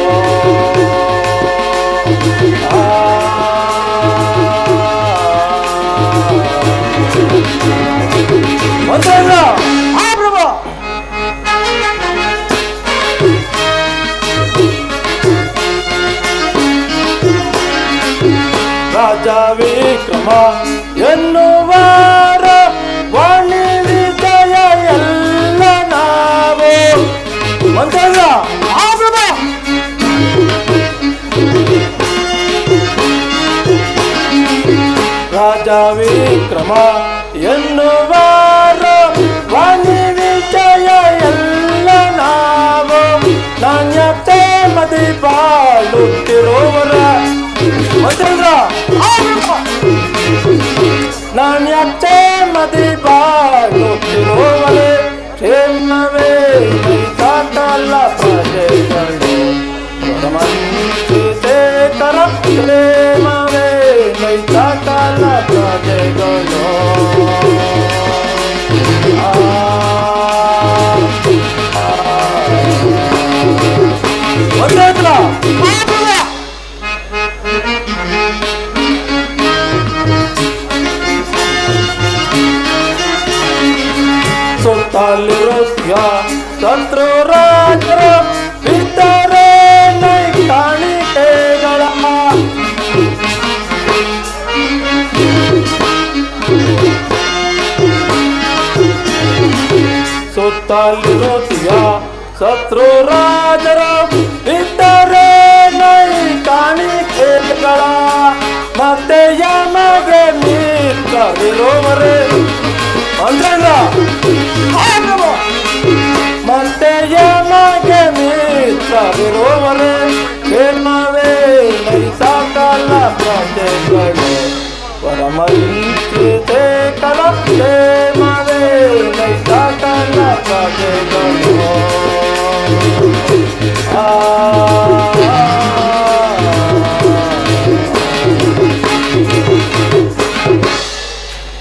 ಮಂತ್ರಿಗಳ ಮಹಾಪ್ರಭು. ರಾಜ ವಿಕ್ರಮ ಎನ್ನುವಾರ ವಾಣಿ ವಿಜಯ ಎಲ್ಲ ನಾವು ಮಂತ್ರಿಗಳ ಮಹಾಪ್ರಭು. ರಾಜ ವಿಕ್ರಮ ಎನ್ನುವಾರ ವಾಣಿ ವಿಜಯ ಎಲ್ಲ ನಾವು ನಾಣ್ಯತೆ ಮದಿ ಬಾಳುತ್ತಿರುವರ ಮಂತ್ರಿಗಳ ನಾಣ್ಯತೆ ಮದಿ ಬಾಳುತ್ತಿರುವರೆ ಕ್ಷೇಮವೇ ಸಕಲ ಪ್ರಜೆಗಳು ಮಂತ್ರಿಶೇಖರ ಕ್ಷೇಮವೇ ಸಕಲ ಪ್ರಜೆಗಳು ಮಂತ್ರಿಗಳ ಸುತ್ತಲಿರೋ ಶತ್ರು ರಾಜರ ಬಿದ್ದರೆ ನೈ ಕಾಣಿಕೆಗಳ ಸುತ್ತಲಿರೋ ಶತ್ರು ರಾಜರ ಬಿದ್ದರೆ ನೈ ಕಾಣಿಕೆಗಳ ಮತ್ತೆ ಯಮಗೆ ಮಿತ್ರರಿರುವರೆ ಮಂತ್ರಿಗಳ ಮತ್ತೆ ಯಮಗೆ ಮಿತ್ರರಿರುವರೆ ಕ್ಷೇಮವೇ ಸಕಲ ಪ್ರಜೆಗಳು ವರಮಂತ್ರಿಶೇಖರ ಕ್ಷೇಮವೇ ಸಕಲ ಪ್ರಜೆಗಳು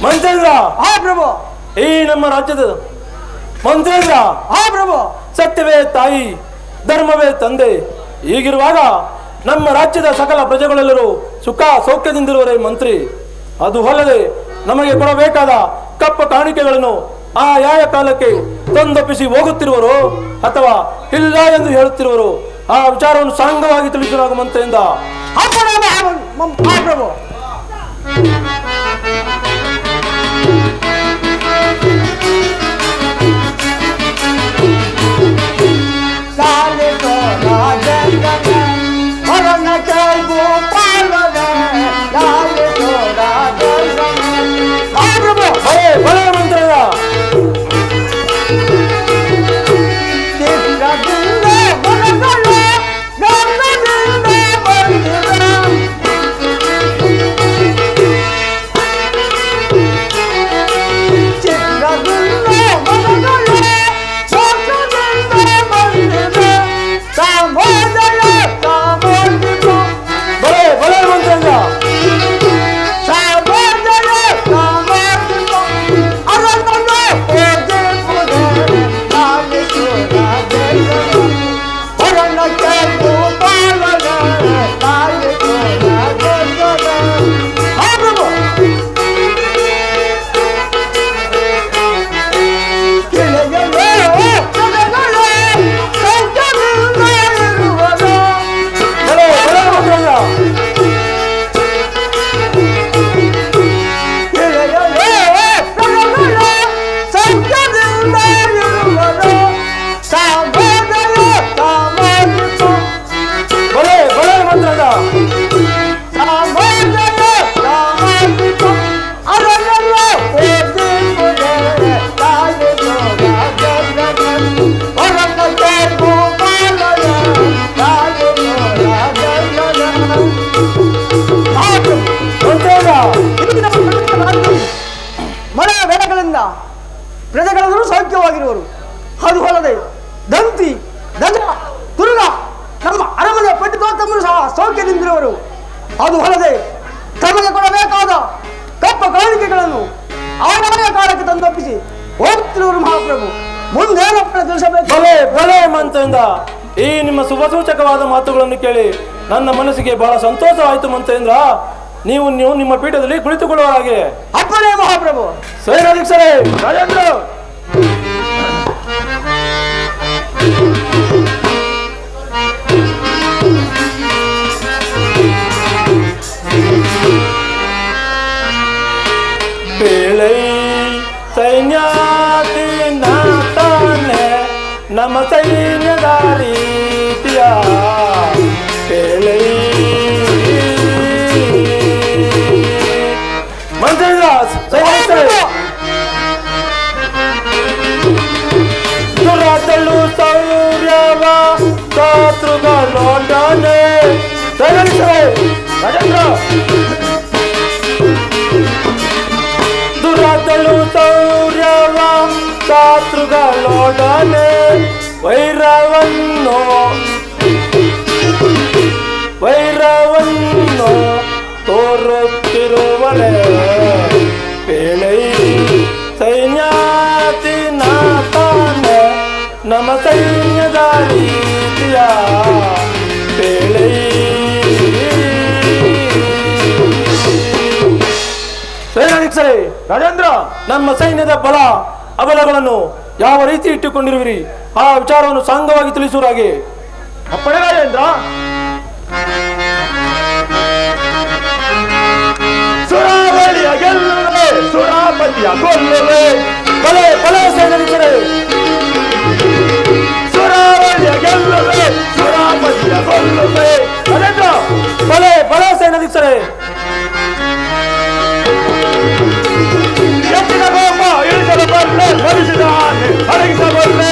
ಮಂತ್ರಿಗಳ ಮಹಾಪ್ರಭು. ಈ ನಮ್ಮ ರಾಜ್ಯದ ಮಂತ್ರಿಗಳ ಮಹಾಪ್ರಭು. ಸತ್ಯವೇ ತಾಯಿ, ಧರ್ಮವೇ ತಂದೆ. ಹೀಗಿರುವಾಗ ನಮ್ಮ ರಾಜ್ಯದ ಸಕಲ ಪ್ರಜೆಗಳೆಲ್ಲರೂ ಸುಖ ಸೌಖ್ಯದಿಂದಿರುವರೇ ಮಂತ್ರಿ. ಅದು ಅಲ್ಲದೆ ನಮಗೆ ಕೊಡಬೇಕಾದ ಕಪ್ಪ ಕಾಣಿಕೆಗಳನ್ನು ಆ ಯಾವ ಕಾಲಕ್ಕೆ ತಂದೊಪ್ಪಿಸಿ ಹೋಗುತ್ತಿರುವರು ಅಥವಾ ಇಲ್ಲ ಎಂದು ಹೇಳುತ್ತಿರುವರು ಆ ವಿಚಾರವನ್ನು ಸಾಂಗವಾಗಿ ತಿಳಿಸಲಾಗುವ ಮಂತ್ರಿಯಿಂದ. ಅಪ್ಪನೇ ಮಹಾಪ್ರಭು. ಬಲ ಮಂತ್ರಿಗಳ ದಿನಗಳಿಂದ ಪ್ರಜೆಗಳೆಲ್ಲರೂ ಸೌಖ್ಯವಾಗಿರುವರು. ಅದು ಅಲ್ಲದೆ ದಂತಿ, ಗಜ, ತುರುಗ ನಮ್ಮ ಅರಮನೆ ಪಂಡಿತೋತ್ತಮರು ಸಹ ಸೌಖ್ಯದಿಂದಿರುವರು. ಅದು ಅಲ್ಲದೆ ತಮಗೆ ಕೊಡಬೇಕಾದ ಕಪ್ಪ ಕಾಣಿಕೆಗಳನ್ನು ಆಗಾಗ ಕಾಲಕ್ಕೆ ತಂದೊಪ್ಪಿಸಿ ಹೋಗುತ್ತಿರುವರು ಮಹಾಪ್ರಭು. ಮುಂದೇನಪ್ಪ ತಿಳಿಸಬೇಕು? ಬಲೆ ಬಲೆ ಮಂತ್ರಿಂದ ಈ ನಿಮ್ಮ ಶುಭ ಸೂಚಕವಾದ ಮಾತುಗಳನ್ನು ಕೇಳಿ ನನ್ನ ಮನಸ್ಸಿಗೆ ಬಹಳ ಸಂತೋಷವಾಯಿತು ಮಂತ್ರೇಂದ್ರ. ನೀವು ನಿಮ್ಮ ಪೀಠದಲ್ಲಿ ಕುಳಿತುಕೊಳ್ಳುವ ಹಾಗೆ. ಅಪ್ಪನೇ ಮಹಾಪ್ರಭು. ಸೇನಾಧೀಕ್ಷರೇ, ರಾಜೇಂದ್ರ ಪೇಳೈ ಸೈನ್ಯಾತಿ ನಾತಾನೆ ನಮ್ಮ ಸೈನ್ಯದ ರೀತಿಯ ಪೇಳೈ ಮಂತ್ರೇಂದ್ರ ದುರಾತಳು ಸೌರ್ಯವ ಶತ್ರುಗಳೊಡನೆ ರಾಜೇಂದ್ರ ದುರಾತಳು ಸೌರ್ಯವ ಶತ್ರುಗಳೊಡನೆ ವೈರವನ್ನು ತೋರುತ್ತಿರುವಳೆ ಪೇಳೈ ಸೈನ್ಯಾತಿ ನಾತಾನೆ ನಮ್ಮ ಸೈನ್ಯದ ರೀತಿಯ ಪೇಳೈ. ಸೇನಾಧೀಕ್ಷರೇ, ರಾಜೇಂದ್ರ ನಮ್ಮ ಸೈನ್ಯದ ಬಲ ಅಬಲಗಳನ್ನು ಯಾವ ರೀತಿ ಇಟ್ಟುಕೊಂಡಿರುವಿರಿ ಆ ವಿಚಾರವನ್ನು ಸಾಂಗವಾಗಿ ತಿಳಿಸುವ ಹಾಗೆ. ಅಪ್ಪಣೆ ರಾಜೇಂದ್ರ. ಸುರಾವಳಿಯ ಗೆಲ್ಲುವೆ, ಸುರಾಪತಿಯ ಕೊಲ್ಲುವೆ. ಬಲೆ ಬಲೆ ಸೇನಾಧೀಕ್ಷರೇ, ಸುರಾವಳಿಯ ಗೆಲ್ಲುವೆ, ಸುರಾಪತಿಯ ಕೊಲ್ಲುವೆ. ರಾಜೇಂದ್ರ, ಬಲೆ ಬಲೆ ಸೇನಾಧೀಕ್ಷರೇ, ಎತ್ತಿನ ಕೋಪ ಇಳಿಸಲು ಬಲ್ಲೆ, ಬಲಿಸಿದ ಆನೆ ಅಡಗಿಸಬಲ್ಲೆ.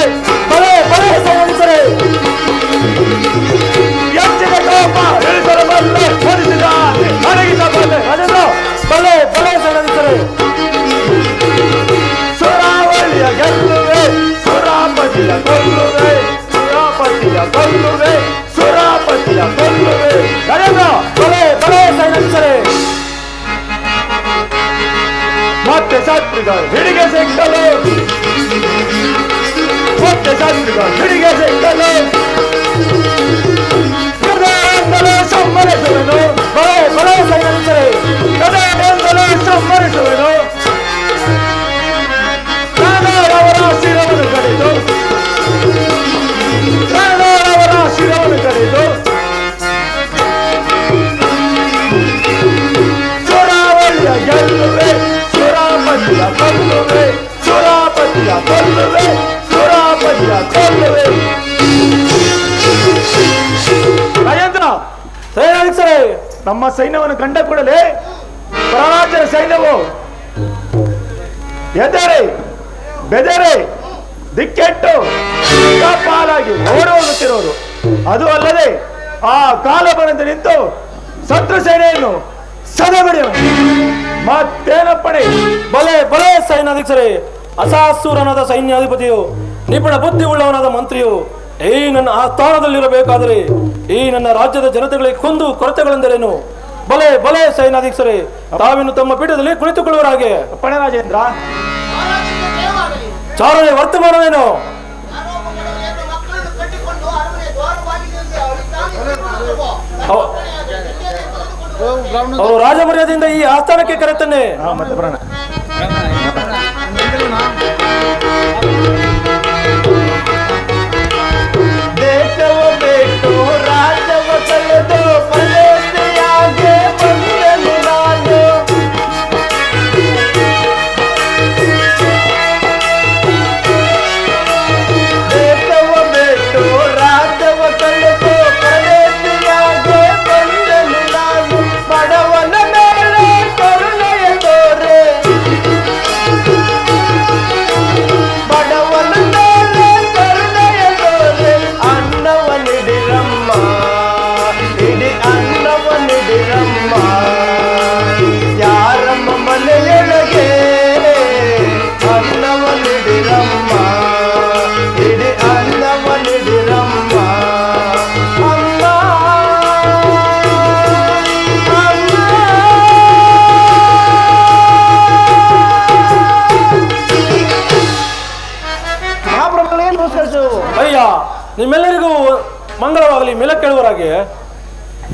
ಬಲೆ ಬಲೆ ಸೇನಾಧೀಕ್ಷರೇ, ಎತ್ತಿನ ಕೋಪ ಇಳಿಸಲು ಬಲ್ಲೆ, ಬಲಿಸಿದ ಆನೆ ಅಡಗಿಸಬಲ್ಲೆ. ರಾಜೇಂದ್ರ, ಬಲೆ ಬಲೆ ಸೇನಾಧೀಕ್ಷರೇ, ಸುರಾವಳಿಯ ಗೆಲ್ಲುವೆ, ಸುರಾಪತಿಯ ಕೊಲ್ಲುವೆ, ಸುರಾಪತಿಯ ಕೊಲ್ಲುವೆ, ಸುರಾಪತಿಯ ಕೊಲ್ಲುವೆ. ರಾಜೇಂದ್ರ, ಬಲೆ ಬಲೆ ಸೇನಾಧೀಕ್ಷರೇ, ಮತ್ತೆ ಶತ್ರುಗಳು ಹಿಡಿಗೆ ಸಿಕ್ಕಲು, ಮತ್ತೆ ಶತ್ರುಗಳು ಹಿಡಿಗೆ ಸಿಕ್ಕಲು ಗದೆಯಿಂದಲೇ ಸಂಹರಿಸುವೆನು. ಬಲೆ ಬಲೆ ಸೇನಾಧೀಕ್ಷರೇ, ಗದೆಯಿಂದಲೇ ಸಂಹರಿಸುವೆನು. ನಾನವರ ಶಿರವನ್ನು ಕಡಿದು, ನಾನವರ ಶಿರವನ್ನು ಕಡಿದು ಸುರಾವಳಿಯ ಗೆಲ್ಲುವೆ, ಸುರಾಪತಿಯ ಕೊಲ್ಲುವೆ, ಸುರಾಪತಿಯ ಕೊಲ್ಲುವೆ, ಸುರಾಪತಿಯ ಕೊಲ್ಲುವೆ. ರಾಜೇಂದ್ರ, ಸೇನಾಧೀಕ್ಷರೇ, ನಮ್ಮ ಸೈನ್ಯವನ್ನು ಕಂಡ ಕೂಡಲೇ ಪರರಾಜ್ಯದ ಸೈನ್ಯವು ಎದರೆ ಬೆದರೆ ದಿಕ್ಕೆಟ್ಟು ಪಾಲಾಗಿ ಓಡಿ ಹೋಗುತ್ತಿರೋರು. ಅದು ಅಲ್ಲದೆ ಆ ಕಾಲಬರದಿಂದ ನಿಂತು ಶತ್ರು ಸೇನೆಯನ್ನು ಸದೆಬಡಿಯುವ ಮತ್ತೇನಪ್ಪಣೆ? ಬಲೆ ಬಲೆ ಸೇನಾಧೀಕ್ಷರೇ, ಅಸಾಸೂರನಾದ ಸೈನ್ಯಾಧಿಪತಿಯು ನಿಪುಣ ಬುದ್ಧಿ ಉಳ್ಳವನಾದ ಮಂತ್ರಿಯು ಈ ನನ್ನ ಆಸ್ಥಾನದಲ್ಲಿರಬೇಕಾದರೆ ಈ ನನ್ನ ರಾಜ್ಯದ ಜನತೆಗಳಿಗೆ ಕೊಂದು ಕೊರತೆಗಳೆಂದರೇನು? ಬಲೆ ಬಲೆ ಸೇನಾಧೀಕ್ಷರೇ, ತಾವಿನ್ನು ತಮ್ಮ ಪೀಠದಲ್ಲಿ ಕುಳಿತುಕೊಳ್ಳುವ ಹಾಗೆ. ಅಪ್ಪಣೆ ರಾಜೇಂದ್ರ. ಚಾರಣೆ ವರ್ತಮಾನವೇನು? ಅವರು ರಾಜ ಮರ್ಯಾದೆಯಿಂದ ಈ ಆಸ್ಥಾನಕ್ಕೆ ಕರೆತನ್ನೆ. ಮತ್ತೆ ಬರೋಣ. ದೇಶವ ಬಿಟ್ಟು ರಾಜ್ಯವ ಕಳೆದು ಪರದೇಶಿಯಾಗಿ ಬಂದೆನು ನಾನು. ದೇಶವ ಬಿಟ್ಟು ರಾಜ್ಯವ ಕಳೆದು ಪರದೇಶಿಯಾಗಿ ಬಂದೆನು ನಾನು. ಬಡವನ ಮೇಲೆ ಕರುಣೆಯ ತೋರೆ ನಿಮ್ಮೆಲ್ಲರಿಗೂ ಮಂಗಳವಾಗಲಿ ಮೇಲೆ ಕೇಳುವರಾಗೆ.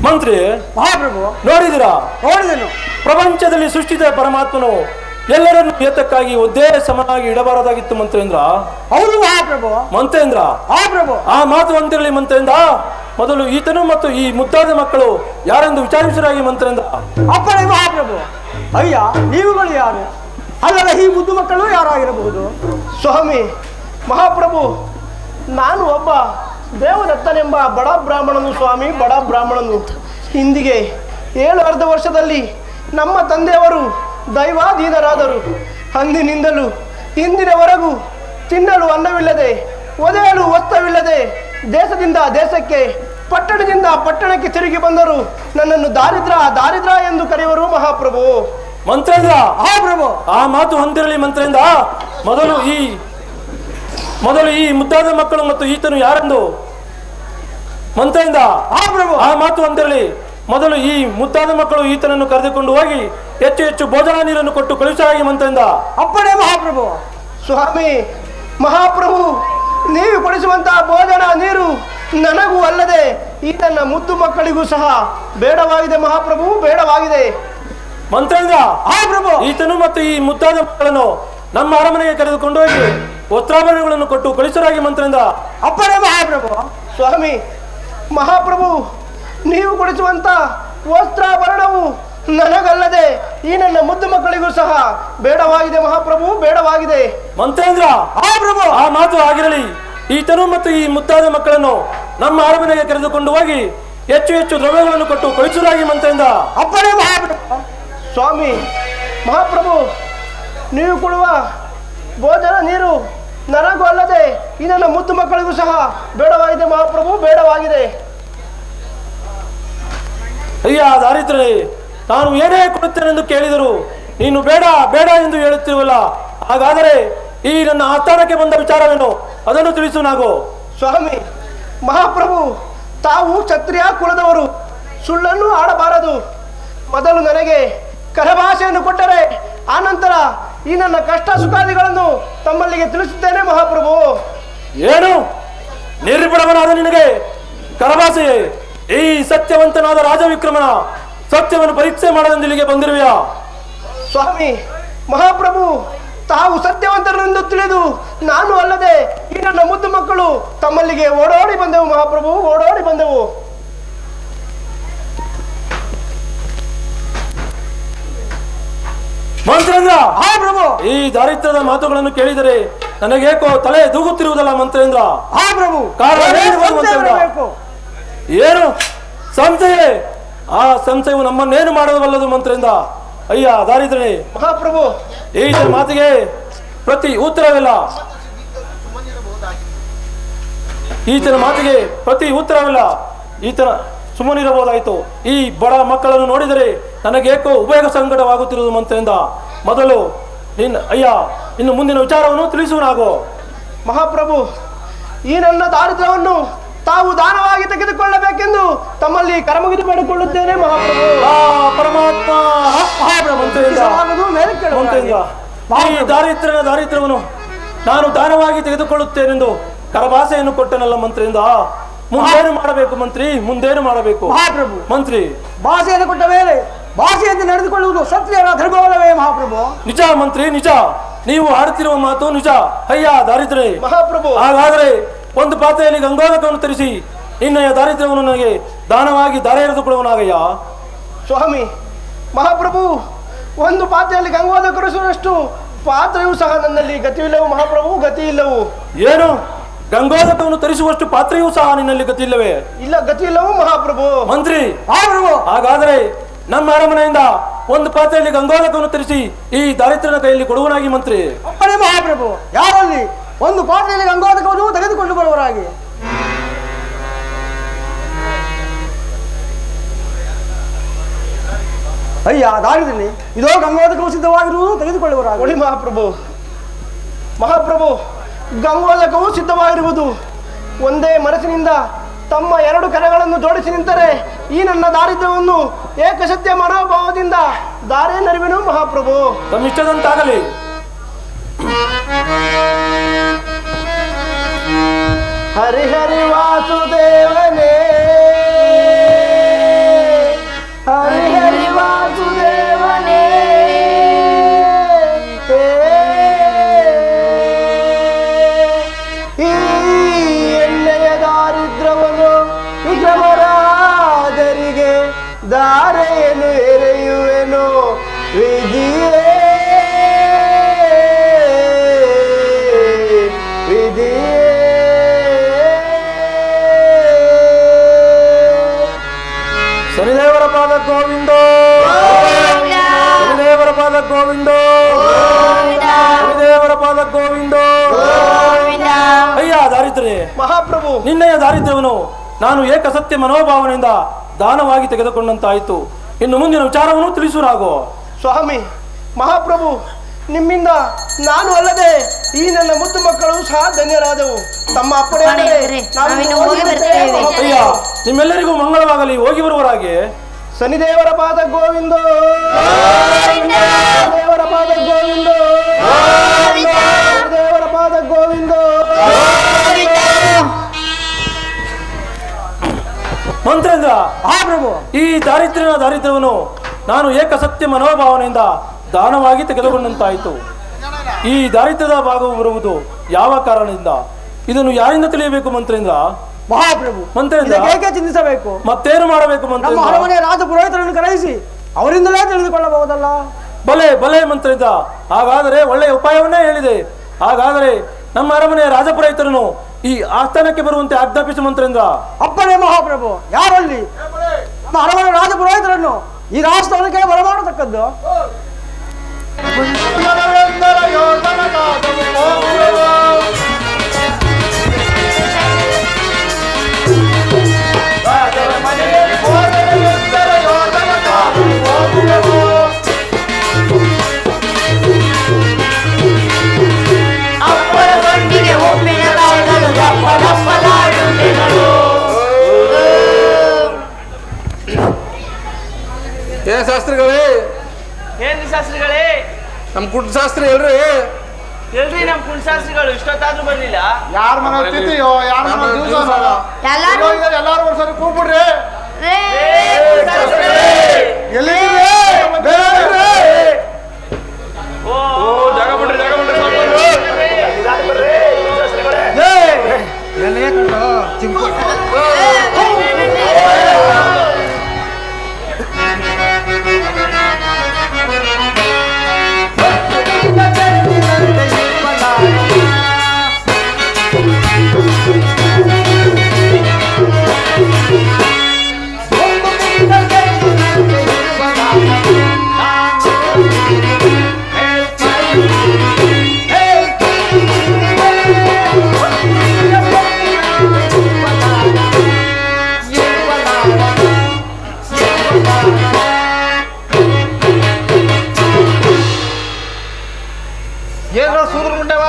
ಮಂತ್ರಿ ಮಹಾಪ್ರಭು ನೋಡಿದಿರಾ, ನೋಡಿದೆನು. ಪ್ರಪಂಚದಲ್ಲಿ ಸೃಷ್ಟಿಸಿದ ಪರಮಾತ್ಮನು ಎಲ್ಲರನ್ನು ಏತಕ್ಕಾಗಿ ಒದ್ದೇ ಸಮನಾಗಿ ಇಡಬಾರದಾಗಿತ್ತು ಮಂತ್ರೇಂದ್ರ. ಹೌದು ಮಹಾಪ್ರಭು. ಮಂತ್ರೇಂದ್ರ ಮಹಾಪ್ರಭು ಆ ಮಾತು ಅಂತಿರಲಿ ಮಂತ್ರೇಂದ್ರ. ಮೊದಲು ಈತನು ಮತ್ತು ಈ ಮುದ್ದಾದ ಮಕ್ಕಳು ಯಾರೆಂದು ವಿಚಾರಿಸರಾಗಿ ಮಂತ್ರೇಂದ್ರ. ಅಪ್ಪಣೆ ಮಹಾಪ್ರಭು. ಅಯ್ಯ, ನೀವುಗಳು ಯಾರು? ಅಲ್ಲದ ಈ ಮುದ್ದು ಮಕ್ಕಳು ಯಾರಾಗಿರಬಹುದು? ಸ್ವಾಮಿ ಮಹಾಪ್ರಭು, ನಾನು ಒಬ್ಬ ದೇವದತ್ತನೆಂಬ ಬಡ ಬ್ರಾಹ್ಮಣನು ಸ್ವಾಮಿ, ಬಡ ಬ್ರಾಹ್ಮಣನು. ಹಿಂದಿಗೆ 7 ವರ್ಷದಲ್ಲಿ ನಮ್ಮ ತಂದೆಯವರು ದೈವಾಧೀನರಾದರು. ಅಂದಿನಿಂದಲೂ ಇಂದಿನವರೆಗೂ ತಿನ್ನಲು ಅನ್ನವಿಲ್ಲದೆ, ಒದೆಯಲು ವಸ್ತ್ರವಿಲ್ಲದೆ ದೇಶದಿಂದ ದೇಶಕ್ಕೆ, ಪಟ್ಟಣದಿಂದ ಪಟ್ಟಣಕ್ಕೆ ತಿರುಗಿ ಬಂದರು. ನನ್ನನ್ನು ದಾರಿದ್ರ ಎಂದು ಕರೆಯುವರು ಮಹಾಪ್ರಭು. ಮಂತ್ರೇಂದ್ರ ಮಹಾಪ್ರಭು ಆ ಮಾತು ಹೊಂದಿರಲಿ ಮಂತ್ರೇಂದ್ರ. ಮೊದಲು ಈ ಮುದ್ದಾದ ಮಕ್ಕಳು ಮತ್ತು ಈತನು ಯಾರೆಂದು ಮಂತ್ರೇಂದ್ರ. ಮಹಾಪ್ರಭು ಆ ಮಾತು ಹೊಂದಿರಲಿ. ಮೊದಲು ಈ ಮುದ್ದಾದ ಮಕ್ಕಳು ಈತನನ್ನು ಕರೆದುಕೊಂಡು ಹೋಗಿ ಹೆಚ್ಚು ಹೆಚ್ಚು ಭೋಜನ ನೀರನ್ನು ಕೊಟ್ಟು ಕಳುಹಿಸಲಾಗಿ ಮಂತ್ರೇಂದ್ರ. ಅಪ್ಪಣೆ ಮಹಾಪ್ರಭು. ಸ್ವಾಮಿ ಮಹಾಪ್ರಭು, ನೀವು ಕೊಡಿಸುವಂತಹ ಭೋಜನ ನೀರು ನನಗೂ ಅಲ್ಲದೆ ಈ ನನ್ನ ಮುದ್ದು ಮಕ್ಕಳಿಗೂ ಸಹ ಬೇಡವಾಗಿದೆ ಮಹಾಪ್ರಭು, ಬೇಡವಾಗಿದೆ. ಮಂತ್ರೇಂದ್ರ ಮಹಾಪ್ರಭು ಈತನು ಮತ್ತು ಈ ಮುದ್ದಾದ ಮಕ್ಕಳನ್ನು ನಮ್ಮ ಅರಮನೆಗೆ ಕರೆದುಕೊಂಡು ಹೋಗಿ ವಸ್ತ್ರಾಭರಣಗಳನ್ನು ಕೊಟ್ಟು ಕಳಿಸಲಾಗಿ ಮಂತ್ರೇಂದ್ರ. ಅಪ್ಪಣೆ ಮಹಾಪ್ರಭು. ಸ್ವಾಮಿ ಮಹಾಪ್ರಭು, ನೀವು ಕೊಡಿಸುವಂತ ವಸ್ತ್ರಾಭರಣವು ನನಗಲ್ಲದೆ ಈ ನನ್ನ ಮುದ್ದು ಮಕ್ಕಳಿಗೂ ಸಹ ಬೇಡವಾಗಿದೆ ಮಹಾಪ್ರಭು, ಬೇಡವಾಗಿದೆ. ಮಂತ್ರೇಂದ್ರ ಮಹಾಪ್ರಭು ಆ ಮಾತು ಆಗಿರಲಿ. ಈತನು ಮತ್ತು ಈ ಮುದ್ದಾದ ಮಕ್ಕಳನ್ನು ನಮ್ಮ ಅರಮನೆಗೆ ಕರೆದುಕೊಂಡು ಹೋಗಿ ಹೆಚ್ಚು ಹೆಚ್ಚು ದ್ರವ್ಯಗಳನ್ನು ಕೊಟ್ಟು ಕಳಿಸಲಾಗಿ ಮಂತ್ರೇಂದ್ರ. ಅಪ್ಪಣೆ ಮಹಾಪ್ರಭು. ಸ್ವಾಮಿ ಮಹಾಪ್ರಭು, ನೀವು ಕೊಡುವ ಭೋಜನ ನೀರು ನನಗೂ ಅಲ್ಲದೆ ಈ ನನ್ನ ಮುದ್ದು ಮಕ್ಕಳಿಗೂ ಸಹ ಬೇಡವಾಗಿದೆ ಮಹಾಪ್ರಭು, ಬೇಡವಾಗಿದೆ. ಅಯ್ಯ ದಾರಿದ್ರೇ, ನಾನು ಏನೇ ಕೊಡುತ್ತೇನೆಂದು ಕೇಳಿದರು ನೀನು ಬೇಡ ಬೇಡ ಎಂದು ಹೇಳುತ್ತಿರುವಲ್ಲ. ಹಾಗಾದರೆ ಈ ನನ್ನ ಆಸ್ಥಾನಕ್ಕೆ ಬಂದ ವಿಚಾರವೇನು, ಅದನ್ನು ತಿಳಿಸು ನಾಗು. ಸ್ವಾಮಿ ಮಹಾಪ್ರಭು, ತಾವು ಕ್ಷತ್ರಿಯ ಕುಲದವರು, ಸುಳ್ಳನ್ನು ಆಡಬಾರದು. ಮೊದಲು ನನಗೆ ಕರಭಾಷೆಯನ್ನು ಕೊಟ್ಟರೆ ಆನಂತರ ಈ ನನ್ನ ಕಷ್ಟ ಸುಖಾದಿಗಳನ್ನು ತಮ್ಮಲ್ಲಿಗೆ ತಿಳಿಸುತ್ತೇನೆ ಮಹಾಪ್ರಭು. ಏನು ನಿರ್ಭರವನಾದ ನಿನಗೆ ಕರಭಾಷೆಯೇ? ಈ ಸತ್ಯವಂತನಾದ ರಾಜವಿಕ್ರಮನ ಸತ್ಯವನ್ನು ಪರೀಕ್ಷೆ ಮಾಡಲೆಂದು ಇಲ್ಲಿಗೆ ಬಂದಿರುವೆಯಾ? ಸ್ವಾಮಿ ಮಹಾಪ್ರಭು, ತಾವು ಸತ್ಯವಂತರೆಂದು ತಿಳಿದು ನಾನು ಅಲ್ಲದೆ ಈ ನನ್ನ ಮುದ್ದು ಮಕ್ಕಳು ತಮ್ಮಲ್ಲಿಗೆ ಓಡೋಡಿ ಬಂದೆವು ಮಹಾಪ್ರಭು, ಓಡೋಡಿ ಬಂದೆವು. ಮಂತ್ರೇಂದ್ರ ಮಹಾಪ್ರಭು ಈ ದಾರಿದ್ರ್ಯದ ಮಾತುಗಳನ್ನು ಕೇಳಿದರೆ ನನಗೇಕೋ ತಲೆ ದೂಗುತ್ತಿರುವುದಲ್ಲ ಮಂತ್ರೇಂದ್ರ. ಮಹಾಪ್ರಭು ಕಾರಣ ಏನಿರ್ಬೋದು ಮಂತ್ರೇಂದ್ರ? ಬೇಕು. ಏನು ಸಂಶಯ? ಆ ಸಂಶಯವು ನಮ್ಮನ್ನೇನು ಮಾಡಬಲ್ಲದು ಮಂತ್ರೇಂದ್ರ? ಅಯ್ಯ ದಾರಿದ್ರನೇ, ಮಹಾಪ್ರಭು ಈತ ಮಾತಿಗೆ ಪ್ರತಿ ಉತ್ತರವಿಲ್ಲ. ಈತನ ಮಾತಿಗೆ ಪ್ರತಿ ಉತ್ತರವಿಲ್ಲ. ಈತನ ಸುಮ್ಮನಿರಬಹುದಾಯಿತು. ಈ ಬಡ ಮಕ್ಕಳನ್ನು ನೋಡಿದರೆ ನನಗೇಕೋ ಉಭಯ ಸಂಕಟವಾಗುತ್ತಿರುವುದು ಮಂತ್ರೇಂದ್ರ. ಮೊದಲು ಇನ್ನು ಮುಂದಿನ ವಿಚಾರವನ್ನು ತಿಳಿಸುವನಾಗೋ. ಮಹಾಪ್ರಭು, ಈ ನನ್ನ ದಾರಿದ್ರ್ಯವನ್ನು ತಾವು ದಾನವಾಗಿ ತೆಗೆದುಕೊಳ್ಳಬೇಕೆಂದು ತಮ್ಮಲ್ಲಿ ಕರಮುಗಿದು ಬೇಡಿಕೊಳ್ಳುತ್ತೇನೆ ಮಹಾಪ್ರಭು. ಪರಮಾತ್ಮ ಮಂತ್ರೇಂದ್ರ, ಆಗುವುದು ಮೇಲೆ ಕೇಳುವ ಮಂತ್ರೇಂದ್ರ, ಈ ದಾರಿದ್ರ್ಯವನ್ನು ನಾನು ದಾನವಾಗಿ ತೆಗೆದುಕೊಳ್ಳುತ್ತೇನೆಂದು ಕರಭಾಷೆಯನ್ನು ಕೊಟ್ಟನಲ್ಲ ಮಂತ್ರೇಂದ್ರ. ಮುಂದೇನು ಮಾಡಬೇಕು ಮಂತ್ರಿ, ಮುಂದೇನು ಮಾಡಬೇಕು? ಮಹಾಪ್ರಭು ಮಂತ್ರಿ ಭಾಷೆಯನ್ನು ಕೊಟ್ಟ ಮೇಲೆ ಭಾಷೆಯಂತೆ ನಡೆದುಕೊಳ್ಳುವುದು ಕ್ಷತ್ರಿಯರ ಧರ್ಮವಲ್ಲವೇ ಮಹಾಪ್ರಭು? ನಿಜ ಮಂತ್ರಿ, ನಿಜ. ನೀವು ಆಡುತ್ತಿರುವ ಮಾತು ನಿಜ. ಅಯ್ಯ ದಾರಿದ್ರ್ಯ, ಮಹಾಪ್ರಭು ಹಾಗಾದರೆ ಒಂದು ಪಾತ್ರೆಯಲ್ಲಿ ಗಂಗೋದಕವನ್ನು ತರಿಸಿ ಇನ್ನೆಯ ದಾರಿದ್ರ್ಯವನ್ನು ನನಗೆ ದಾನವಾಗಿ ದಾರೆ ಎರೆದುಕೊಳ್ಳುವನಾಗಯ್ಯ. ಸ್ವಾಮಿ ಮಹಾಪ್ರಭು, ಒಂದು ಪಾತ್ರೆಯಲ್ಲಿ ಗಂಗೋದ ಕರೆಸುವಷ್ಟು ಪಾತ್ರೆಯೂ ಸಹ ನನ್ನಲ್ಲಿ ಗತಿಯಿಲ್ಲವು ಮಹಾಪ್ರಭು, ಗತಿ ಇಲ್ಲವು. ಏನು ಗಂಗೋದಕವನ್ನು ತರಿಸುವಷ್ಟು ಪಾತ್ರೆಯೂ ಸಹ ನಿನ್ನಲ್ಲಿ ಗತಿ ಇಲ್ಲವೇ? ಇಲ್ಲ, ಗತಿ ಇಲ್ಲವು ಮಹಾಪ್ರಭು. ಮಂತ್ರಿ ಮಹಾಪ್ರಭು ಹಾಗಾದರೆ ನಮ್ಮ ಅರಮನೆಯಿಂದ ಒಂದು ಪಾತ್ರೆಯಲ್ಲಿ ಗಂಗೋದಕವನ್ನು ತರಿಸಿ ಈ ದಾರಿದ್ರ್ಯನ ಕೈಯಲ್ಲಿ ಕೊಡುವನಾಗಿ ಮಂತ್ರಿ. ಅಪ್ಪಣೆ ಮಹಾಪ್ರಭು. ಯಾರಲ್ಲಿ ಒಂದು ಪಾತ್ರೆಯಲ್ಲಿ ಗಂಗೋದಕವನ್ನು ತೆಗೆದುಕೊಂಡು ಬರುವರಾಗಿ. ಅಯ್ಯ ದಾರಿದಲ್ಲಿ ಇದೋ ಗಂಗೋದಕವು ಸಿದ್ಧವಾಗಿರುವುದು, ತೆಗೆದುಕೊಳ್ಳುವರಾಗಿ. ಒಳಿ ಮಹಾಪ್ರಭು. ಮಹಾಪ್ರಭು, ಗಂಗೋದಕವು ಸಿದ್ಧವಾಗಿರುವುದು. ಒಂದೇ ಮನಸ್ಸಿನಿಂದ ತಮ್ಮ 2 ಕರಗಳನ್ನು ಜೋಡಿಸಿ ನಿಂತರೆ ಈ ನನ್ನ ದಾರಿದ್ರ್ಯವನ್ನು ಏಕಸತ್ಯ ಮನೋಭಾವದಿಂದ ದಾರೆ ನರಿವೆನು ಮಹಾಪ್ರಭು. ತಮ್ಮಿಷ್ಟದಂತಾಗಲಿ. ಹರ ಹರಿ ಹರಿ ವಾಸುದೇವನೇ ಹರಿ ಹರಿ ವಾಸುದೇವನೇ ಈ ಎಣ್ಣೆಯ ದಾರಿದ್ರ್ಯವನ್ನು ವಿಗ್ರಹರಾಜರಿಗೆ ದಾರೆಯನ್ನು ಎರೆಯುವೆನು ವಿಧಿಯೇ ವಿಧಿಯೇ ಶನಿದೇವರ ಪಾದ ಗೋವಿಂದ ಶನಿದೇವರ ಪಾದ ಗೋವಿಂದ ಶನಿದೇವರ ಪಾದ ಗೋವಿಂದ. ಅಯ್ಯ ದಾರಿದ್ರ್ಯ ಮಹಾಪ್ರಭು, ನಿನ್ನೆಯ ದಾರಿದ್ರ್ಯವನ್ನು ನಾನು ಏಕಸತ್ಯ ಮನೋಭಾವನೆಯಿಂದ ದಾನವಾಗಿ ತೆಗೆದುಕೊಂಡಂತಾಯಿತು. ಇನ್ನು ಮುಂದಿನ ವಿಚಾರವನ್ನು ತಿಳಿಸುರಾಗೋ. ಸ್ವಾಮಿ ಮಹಾಪ್ರಭು, ನಿಮ್ಮಿಂದ ನಾನು ಅಲ್ಲದೆ ಈ ನನ್ನ ಮುದ್ದು ಮಕ್ಕಳು ಸಹ ಧನ್ಯರಾದವು. ತಮ್ಮ ಅಪ್ಪಣೆ ಅಯ್ಯ, ನಿಮ್ಮೆಲ್ಲರಿಗೂ ಮಂಗಳವಾಗಲಿ. ಹೋಗಿ ಬರುವರಾಗೆ. ಶನಿದೇವರ ಪಾದ ಗೋವಿಂದ ದೇವರ ಪಾದ ಗೋವಿಂದ ದೇವರ ಪಾದ ಗೋವಿಂದ. ಮಂತ್ರೇಂದ್ರ, ಪ್ರಭು, ಈ ದಾರಿದ್ರ್ಯವನ್ನು ನಾನು ಏಕಸತ್ಯ ಮನೋಭಾವನೆಯಿಂದ ದಾನವಾಗಿ ತೆಗೆದುಕೊಂಡಂತಾಯಿತು. ಈ ದಾರಿದ್ರ್ಯದ ಭಾಗವು ಬರುವುದು ಯಾವ ಕಾರಣದಿಂದ? ಇದನ್ನು ಯಾರಿಂದ ತಿಳಿಯಬೇಕು ಮಂತ್ರೇಂದ್ರ? ಮಹಾಪ್ರಭು, ಮಂತ್ರೇಂದ್ರ ಹೇಗೆ ಚಿಂತಿಸಬೇಕು? ಮತ್ತೇನು ಮಾಡಬೇಕು ನಮ್ಮ ಮಂತ್ರೇಂದ್ರ? ಅರಮನೆಯ ರಾಜ ಪುರೋಹಿತರನ್ನು ಕರೆಯಿಸಿ ಅವರಿಂದಲೇ ತಿಳಿದುಕೊಳ್ಳಬಹುದಲ್ಲ. ಬಲೆ ಬಲೆ ಮಂತ್ರೇಂದ್ರ, ಹಾಗಾದರೆ ಒಳ್ಳೆಯ ಉಪಾಯವನ್ನೇ ಹೇಳಿದೆ. ಹಾಗಾದರೆ ನಮ್ಮ ಅರಮನೆಯ ರಾಜಪುರೋಹಿತರನ್ನು ಈ ಆಸ್ಥಾನಕ್ಕೆ ಬರುವಂತೆ ಆಜ್ಞಾಪಿಸು ಮಂತ್ರೇಂದ್ರ. ಅಪ್ಪಣೆ ಮಹಾಪ್ರಭು. ಯಾರಲ್ಲಿ? ನಮ್ಮ ಅರಮನೆ ರಾಜ ಪುರೋಹಿತರನ್ನು ಈ ರಾಷ್ಟ್ರಕ್ಕೆ ಬರಮಾಡತಕ್ಕದ್ದು. ಏನ್ ಶಾಸ್ತ್ರಿಗಳೇ? ಏನ್ರಿ ಶಾಸ್ತ್ರಿಗಳೇ? ನಮ್ ಕುಟ್ ಶಾಸ್ತ್ರಿ ಹೇಳ್ರಿ. ಎಲ್ರಿ ನಮ್ ಕುಲಶಾಸ್ತ್ರಿಗಳು ಇಷ್ಟೊತ್ತಾದ್ರೂ ಬರ್ಲಿಲ್ಲ. ಯಾರ ಮನೆ ತಿಥಿಯೋ ಯಾರ ಮನೆ ದಿವಸ ಎಲ್ಲಾರು ಒಂದ್ಸರಿ ಕೂಗ್ಬಿಡ್ರಿ. ಎಲ್ಲಿದ್ದೀರಿ? ಓ ಜಾಗ ಬಿಡ್ರಿ, ಜಾಗ ಬಿಡ್ರಿ. ಏನ್ರ ಸೂದ್ರ ಮುಂಡೆವ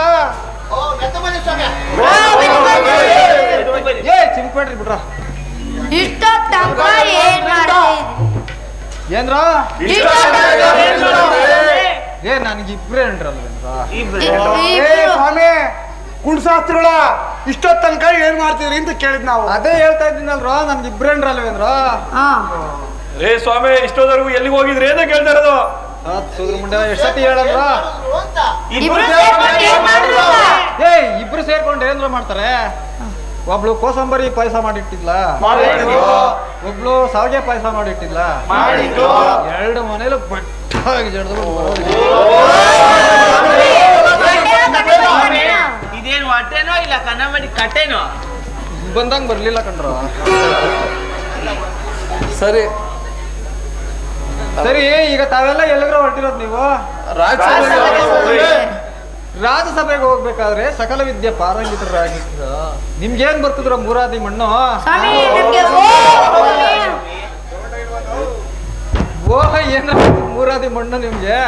ಚಿಂಪಡ್ರಿ ಬಿಡ್ರ. ಇಷ್ಟೊತ್ತಂಕ ಏನ್ ಮಾಡ್ತಿದ್ರಿ? ಏನ್ರ ನನಗೆ ಇಬ್ರೇ ಸ್ವಾಮಿ, ಕುಂಡಶಾಸ್ತ್ರಿಗಳ ಇಷ್ಟೊತ್ತ ತನಕ ಏನ್ ಮಾಡ್ತಿದ್ರಿ ಅಂತ ಕೇಳಿದ್ ನಾವು. ಅದೇ ಹೇಳ್ತಾ ಇದ್ದೀನಲ್ರ, ನನ್ಗೆ ಇಬ್ರೇನ್ರಲ್ವೇನ್ರ. ರೇ ಸ್ವಾಮಿ, ಇಷ್ಟೋದವರೆಗೂ ಎಲ್ಲಿಗೆ ಹೋಗಿದ್ರಿ ಅಂತ ಕೇಳ್ತಾ ಇರೋದು. ಸೂದ್ರ ಮುಂಡೆ ಎಷ್ಟತಿ ಹೇಳಲ್ರ? ಇಬ್ರು ಸೇರ್ಕೊಂಡು ಏನ್ರ ಮಾಡ್ತಾರೆ. ಒಬ್ಳು ಕೋಸಂಬರಿ ಪಾಯಸ ಮಾಡಿಟ್ಟಿದ್ಲ, ಒಬ್ಳು ಸಾವಿಗೆ ಪಾಯಸ ಮಾಡಿಟ್ಟಿದ್ಲ, ಎರಡು ಮನೇಲಿ ಬಟ್ಟಾಗಿ ಜಡ್ದು ಇದೇನ್ ಹೊಟ್ಟೆನೋ ಇಲ್ಲ ಕನ್ನಂಬಡಿ ಕಟ್ಟೆನೋ ಬಂದಂಗ್ ಬರ್ಲಿಲ್ಲ ಕಣ್ರ. ಸರಿ ಸರಿ, ಈಗ ತಾವೆಲ್ಲ ಎಲ್ಲಿಗ್ರ ಹೊರಟಿರೋದು ನೀವು? ರಾಜ್ಯಸಭೆಗೆ ಹೋಗ್ಬೇಕಾದ್ರೆ ಸಕಲ ವಿದ್ಯೆ ಪಾರಂಗಿತರಾಗಿದ್ರ ನಿಮ್ಗೇನ್ ಬರ್ತಿದ್ರ? ಮೂರಾದಿ ಮಣ್ಣು. ಓಹ, ಏನ ಮೂರಾದಿ ಮಣ್ಣು ನಿಮ್ಗೆ?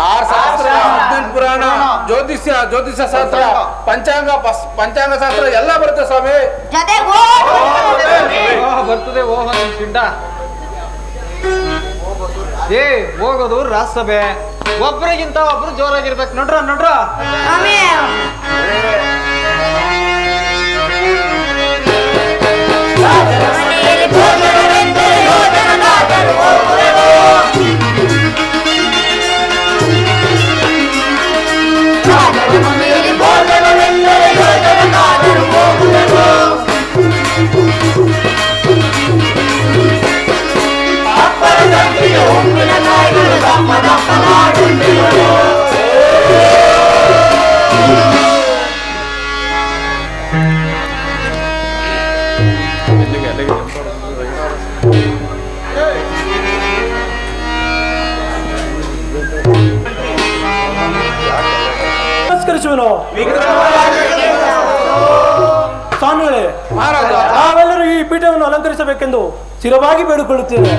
6 ಶಾಸ್ತ್ರ, 18 ಪುರಾಣ, ಜ್ಯೋತಿಷ್ಯ ಶಾಸ್ತ್ರ, ಪಂಚಾಂಗ ಶಾಸ್ತ್ರ ಎಲ್ಲ ಬರುತ್ತೆ ಸ್ವಾಮಿ. ಬರ್ತದೆ. ಓಹ ನಿಮ್ ಪಿಂಡ. ಹೋಗೋದು ರಾಜ್ಯಸಭೆ. ಒಬ್ರಿಗಿಂತ ಒಬ್ರು ಜೋರಾಗಿರ್ಬೇಕು. ನೋಡ್ರ ಅಲಂಕರಿಸುವೆನು. ಸ್ವಾಮಿಗಳೇ, ನಾವೆಲ್ಲರೂ ಈ ಪೀಠವನ್ನು ಅಲಂಕರಿಸಬೇಕೆಂದು ಸ್ಥಿರವಾಗಿ ಬೇಡಿಕೊಳ್ಳುತ್ತೇವೆ.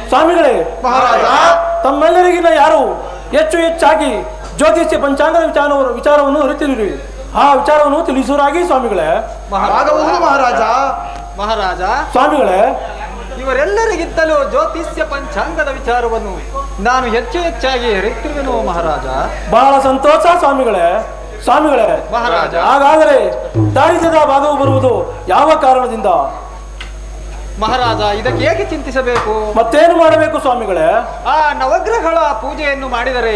ಸ್ವಾಮಿಗಳೇ, ತಮ್ಮೆಲ್ಲರಿಗಿನ ಯಾರು ಹೆಚ್ಚಾಗಿ ಜ್ಯೋತಿಷ್ಯ ಪಂಚಾಂಗದ ವಿಚಾರವನ್ನು ಅರಿತಿರುವಿರಿ. ಆ ವಿಚಾರವನ್ನು ತಿಳಿಸುವರಾಗಿ ಸ್ವಾಮಿಗಳೇ. ಮಹಾರಾಜ ಸ್ವಾಮಿಗಳೇ, ಇವರೆಲ್ಲರಿಗಿಂತಲೂ ಜ್ಯೋತಿಷ್ಯ ಪಂಚಾಂಗದ ವಿಚಾರವನ್ನು ನಾನು ಹೆಚ್ಚಾಗಿ ಅರಿತಿರುವೆನು ಮಹಾರಾಜ. ಬಹಳ ಸಂತೋಷ ಸ್ವಾಮಿಗಳೇ. ಮಹಾರಾಜ, ಹಾಗಾದರೆ ದಾರಿದ್ರ್ಯದ ಭಾಗವು ಬರುವುದು ಯಾವ ಕಾರಣದಿಂದ? ಮಹಾರಾಜ, ಇದಕ್ಕೆ ಏಕೆ ಚಿಂತಿಸಬೇಕು? ಮತ್ತೇನು ಮಾಡಬೇಕು ಸ್ವಾಮಿಗಳೇ? ಆ ನವಗ್ರಹಗಳ ಪೂಜೆಯನ್ನು ಮಾಡಿದರೆ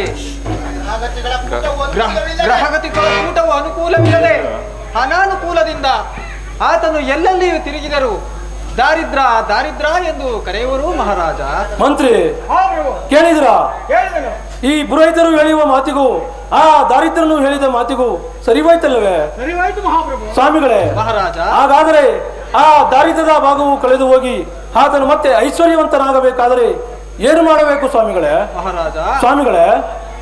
ಗ್ರಹಗತಿಗಳ ಕೂಟವು ಅನುಕೂಲವಿಲ್ಲದೆ ಅನಾನುಕೂಲದಿಂದ ಆತನು ಎಲ್ಲೆಲ್ಲಿಯೂ ತಿರುಗಿದರು ದಾರಿದ್ರ ಎಂದು ಕರೆಯುವರು ಮಹಾರಾಜ. ಮಂತ್ರಿ ಕೇಳಿದ್ರ? ಈ ಪುರೋಹಿತರು ಹೇಳುವ ಮಾತಿಗೂ ಆ ದಾರಿದ್ರನು ಹೇಳಿದ ಮಾತಿಗೂ ಸರಿವಾಯ್ತಲ್ಲವೇ? ಸ್ವಾಮಿಗಳೇ, ಮಹಾರಾಜ, ಹಾಗಾದರೆ ಆ ದಾರಿದ್ರ್ಯದ ಭಾಗವು ಕಳೆದು ಹೋಗಿ ಆತನು ಮತ್ತೆ ಐಶ್ವರ್ಯವಂತನಾಗಬೇಕಾದರೆ ಏನು ಮಾಡಬೇಕು ಸ್ವಾಮಿಗಳೇ? ಮಹಾರಾಜ, ಸ್ವಾಮಿಗಳೇ,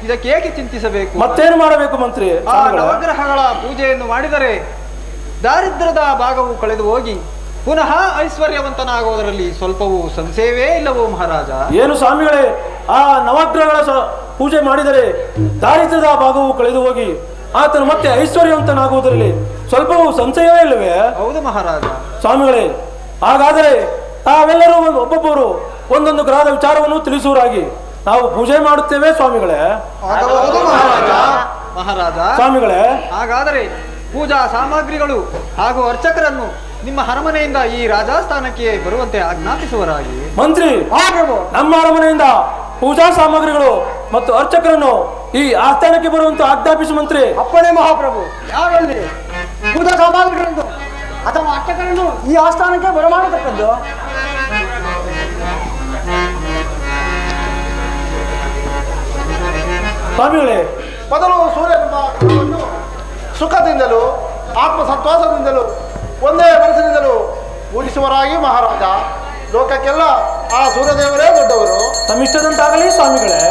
ಇದಕ್ಕೆ ಏಕೆ ಚಿಂತಿಸಬೇಕು? ಮತ್ತೇನು ಮಾಡಬೇಕು ಮಂತ್ರಿ? ಆ ನವಗ್ರಹಗಳ ಪೂಜೆಯನ್ನು ಮಾಡಿದರೆ ದಾರಿದ್ರ್ಯದ ಭಾಗವು ಕಳೆದು ಹೋಗಿ ಪುನಃ ಐಶ್ವರ್ಯವಂತನಾಗುವುದರಲ್ಲಿ ಸ್ವಲ್ಪವೂ ಸಂಶಯವೇ ಇಲ್ಲವೋ ಮಹಾರಾಜ? ಏನು ಸ್ವಾಮಿಗಳೇ, ಆ ನವಗ್ರಹಗಳ ಪೂಜೆ ಮಾಡಿದರೆ ದಾರಿದ್ರ್ಯದ ಭಾಗವು ಕಳೆದು ಹೋಗಿ ಆತನು ಮತ್ತೆ ಐಶ್ವರ್ಯವಂತನಾಗುವುದರಲ್ಲಿ ಸ್ವಲ್ಪವೂ ಸಂಶಯವೇ ಇಲ್ಲವೇ? ಹೌದು ಮಹಾರಾಜ. ಸ್ವಾಮಿಗಳೇ, ಹಾಗಾದರೆ ತಾವೆಲ್ಲರೂ ಒಬ್ಬೊಬ್ಬರು ಒಂದೊಂದು ಗ್ರಹದ ವಿಚಾರವನ್ನು ತಿಳಿಸುವರಾಗಿ ನಾವು ಪೂಜೆ ಮಾಡುತ್ತೇವೆ ಸ್ವಾಮಿಗಳೇ. ಮಹಾರಾಜ, ಸ್ವಾಮಿಗಳೇ, ಹಾಗಾದರೆ ಪೂಜಾ ಸಾಮಗ್ರಿಗಳು ಹಾಗೂ ಅರ್ಚಕರನ್ನು ನಿಮ್ಮ ಅರಮನೆಯಿಂದ ಈ ರಾಜಸ್ಥಾನಕ್ಕೆ ಬರುವಂತೆ ಆಜ್ಞಾಪಿಸುವರಾಗಿ. ಮಂತ್ರಿ, ನಮ್ಮ ಅರಮನೆಯಿಂದ ಪೂಜಾ ಸಾಮಗ್ರಿಗಳು ಮತ್ತು ಅರ್ಚಕರನ್ನು ಈ ಆಸ್ಥಾನಕ್ಕೆ ಬರುವಂತೆ ಆಜ್ಞಾಪಿಸು ಮಂತ್ರಿ. ಅಪ್ಪಣೆ ಮಹಾಪ್ರಭು. ಯಾರಲ್ಲಿ ಪೂಜಾ ಸಾಮಗ್ರಿಗಳನ್ನು ಅಥವಾ ಅರ್ಚಕರನ್ನು ಈ ಆಸ್ಥಾನಕ್ಕೆ ಬರಮಾಡತಕ್ಕದ್ದು? ಸ್ವಾಮಿಗಳೇ, ಮೊದಲು ಸೂರ್ಯನೆಂಬ ಗ್ರಹವನ್ನು ಸುಖದಿಂದಲೂ ಆತ್ಮಸಂತೋಷದಿಂದಲೂ ಒಂದೇ ಮನಸ್ಸಿನಿಂದಲೂ ಪೂಜಿಸುವರಾಗಿ ಮಹಾರಾಜ. ಲೋಕಕ್ಕೆಲ್ಲ ಆ ಸೂರ್ಯದೇವರೇ ದೊಡ್ಡವರು. ತಮ್ಮಿಷ್ಟದಂತಾಗಲಿ ಸ್ವಾಮಿಗಳೇ.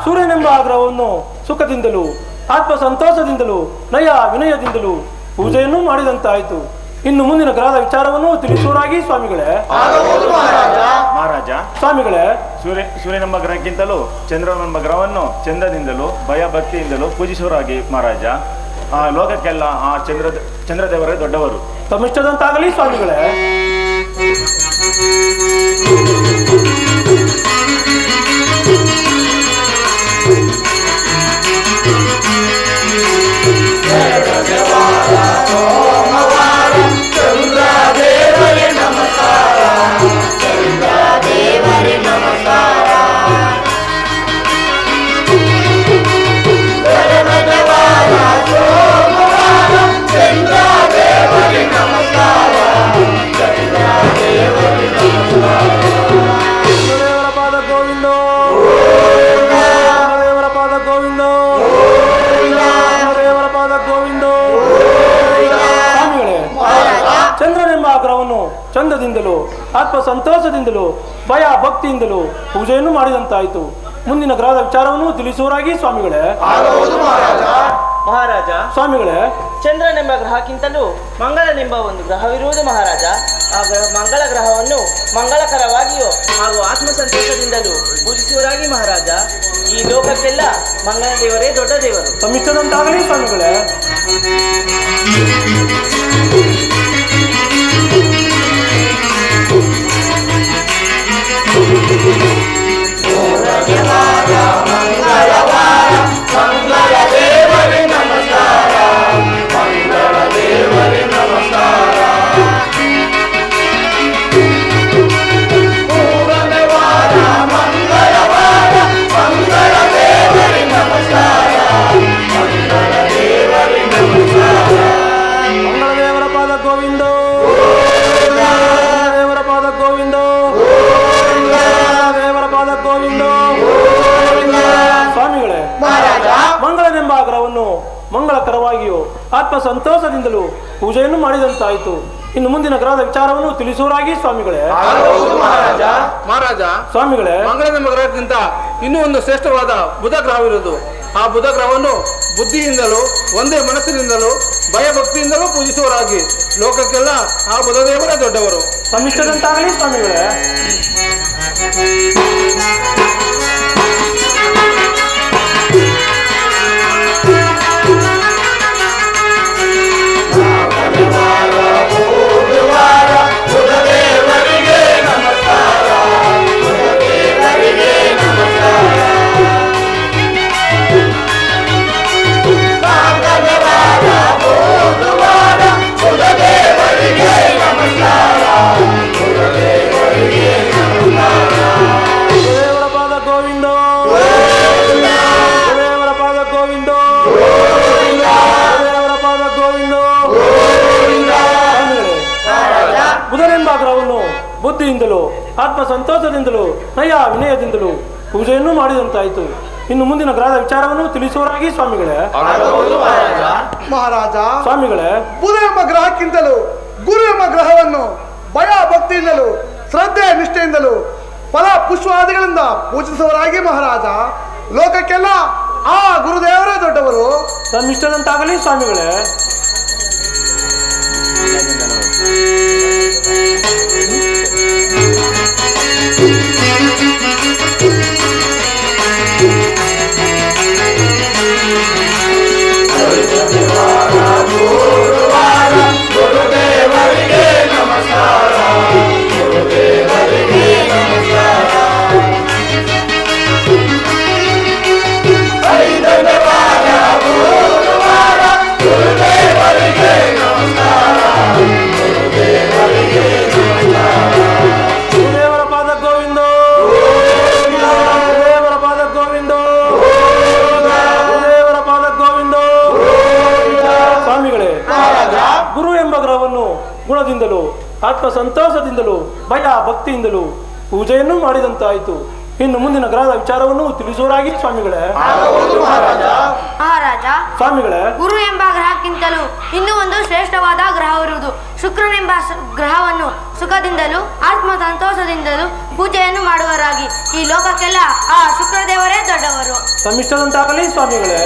ಸೂರ್ಯನೆಂಬ ಆಗ್ರಹವನ್ನು ಸುಖದಿಂದಲೂ ಆತ್ಮ ಸಂತೋಷದಿಂದಲೂ ನಯ ವಿನಯದಿಂದಲೂ ಪೂಜೆಯನ್ನು ಮಾಡಿದಂತಾಯಿತು. ಇನ್ನು ಮುಂದಿನ ಗ್ರಹದ ವಿಚಾರವನ್ನು ತಿಳಿಸುವರಾಗಿ ಸ್ವಾಮಿಗಳೇ. ಮಹಾರಾಜ, ಸ್ವಾಮಿಗಳೇ, ಸೂರ್ಯನೆಂಬ ಗ್ರಹಕ್ಕಿಂತಲೂ ಚಂದ್ರನೆಂಬ ಗ್ರಹವನ್ನು ಚಂದದಿಂದಲೂ ಭಯ ಭಕ್ತಿಯಿಂದಲೂ ಪೂಜಿಸುವರಾಗಿ ಮಹಾರಾಜ. ಆ ಲೋಕಕ್ಕೆಲ್ಲ ಆ ಚಂದ್ರದೇವರೇ ದೊಡ್ಡವರು. ತಮ್ಮಿಷ್ಟದಂತಾಗಲಿ ಸ್ವಾಮಿಗಳೇ. ಚಂದ್ರನೆಂಬ ಆಗ್ರಹವನ್ನು ಚಂದದಿಂದಲೂ ಆತ್ಮ ಸಂತೋಷದಿಂದಲೂ ಭಯ ಭಕ್ತಿಯಿಂದಲೂ ಪೂಜೆಯನ್ನು ಮಾಡಿದಂತಾಯಿತು. ಮುಂದಿನ ಗ್ರಹದ ವಿಚಾರವನ್ನು ತಿಳಿಸುವರಾಗಿ ಸ್ವಾಮಿಗಳೇ. ಮಹಾರಾಜ, ಸ್ವಾಮಿಗಳೇ, ಚಂದ್ರನೆಂಬ ಗ್ರಹಕ್ಕಿಂತಲೂ ಮಂಗಳನೆಂಬ ಒಂದು ಗ್ರಹವಿರುವುದು ಮಹಾರಾಜ. ಆ ಮಂಗಳ ಗ್ರಹವನ್ನು ಮಂಗಳಕರವಾಗಿಯೂ ಹಾಗೂ ಆತ್ಮಸಂತೋಷದಿಂದಲೂ ಪೂಜಿಸುವರಾಗಿ ಮಹಾರಾಜ. ಈ ಲೋಕಕ್ಕೆಲ್ಲ ಮಂಗಳ ದೇವರೇ ದೊಡ್ಡ ದೇವರು. ತಮ್ಮಿಷ್ಟದಂತಾಗಲಿ ಸ್ವಾಮಿಗಳೇ. ಮಂಗಳವಾರ ಎಂಬ ಗ್ರಹವನ್ನು ಮಂಗಳಕರವಾಗಿಯೂ ಆತ್ಮ ಸಂತೋಷದಿಂದಲೂ ಪೂಜೆಯನ್ನು ಮಾಡಿದಂತಾಯಿತು. ಇನ್ನು ಮುಂದಿನ ಗ್ರಹದ ವಿಚಾರವನ್ನು ತಿಳಿಸುವರಾಗಿ ಸ್ವಾಮಿಗಳೇ. ಮಹಾರಾಜ, ಸ್ವಾಮಿಗಳೇ, ಮಂಗಳನೆಂಬ ಗ್ರಹಕ್ಕಿಂತ ಇನ್ನೂ ಒಂದು ಶ್ರೇಷ್ಠವಾದ ಬುಧ ಗ್ರಹವಿರುವುದು. ಆ ಬುಧ ಗ್ರಹವನ್ನು ಬುದ್ಧಿಯಿಂದಲೂ ಒಂದೇ ಮನಸ್ಸಿನಿಂದಲೂ ಭಯಭಕ್ತಿಯಿಂದಲೂ ಪೂಜಿಸುವರಾಗಿ ಲೋಕಕ್ಕೆಲ್ಲ ಆ ಬುಧದೇವರೇ ದೊಡ್ಡವರು. ತಮ್ಮಿಷ್ಟದಂತಾಗಲಿ ಸ್ವಾಮಿಗಳೇ. ಬುಧನೆಂಬ ಗ್ರಹವನ್ನು ಬುದ್ಧಿಯಿಂದಲೂ ಆತ್ಮ ಸಂತೋಷದಿಂದಲೂ ನಯ ವಿನಯದಿಂದಲೂ ಪೂಜೆಯನ್ನು ಮಾಡಿದಂತಾಯಿತು. ಇನ್ನು ಮುಂದಿನ ಗ್ರಹದ ವಿಚಾರವನ್ನು ತಿಳಿಸುವರಾಗಿ ಸ್ವಾಮಿಗಳೇ. ಮಹಾರಾಜ, ಸ್ವಾಮಿಗಳೇ, ಬುಧ ಎಂಬ ಗ್ರಹಕ್ಕಿಂತಲೂ ಗುರು ಎಂಬ ಗ್ರಹವನ್ನು ಭಯ ಭಕ್ತಿಯಿಂದಲೂ ಶ್ರದ್ಧೆ ನಿಷ್ಠೆಯಿಂದಲೂ ಫಲ ಪುಷ್ಪಾದಿಗಳಿಂದ ಪೂಜಿಸುವರಾಗಿ ಮಹಾರಾಜ ಲೋಕಕ್ಕೆಲ್ಲ ಆ ಗುರುದೇವರೇ ದೊಡ್ಡವರು. ತಮ್ಮಿಷ್ಟದಂತಾಗಲಿ ಸ್ವಾಮಿಗಳೇ. ಗುಣದಿಂದಲೂ ಆತ್ಮ ಸಂತೋಷದಿಂದಲೂ ಭಯ ಭಕ್ತಿಯಿಂದಲೂ ಪೂಜೆಯನ್ನು ಮಾಡಿದಂತಾಯಿತು. ಇನ್ನು ಮುಂದಿನ ಗ್ರಹದ ವಿಚಾರವನ್ನು ತಿಳಿಸುವರಾಗಿ ಸ್ವಾಮಿಗಳೇ. ಮಹಾರಾಜ, ಸ್ವಾಮಿಗಳೇ, ಗುರು ಎಂಬ ಗ್ರಹಕ್ಕಿಂತಲೂ ಇನ್ನೂ ಒಂದು ಶ್ರೇಷ್ಠವಾದ ಗ್ರಹವಿರುವುದು. ಶುಕ್ರನೆಂಬ ಗ್ರಹವನ್ನು ಸುಖದಿಂದಲೂ ಆತ್ಮ ಸಂತೋಷದಿಂದಲೂ ಪೂಜೆಯನ್ನು ಮಾಡುವರಾಗಿ ಈ ಲೋಕಕ್ಕೆಲ್ಲ ಆ ಶುಕ್ರದೇವರೇ ದೊಡ್ಡವರು. ತಮ್ಮಿಷ್ಟದಂತಾಗಲಿ ಸ್ವಾಮಿಗಳೇ.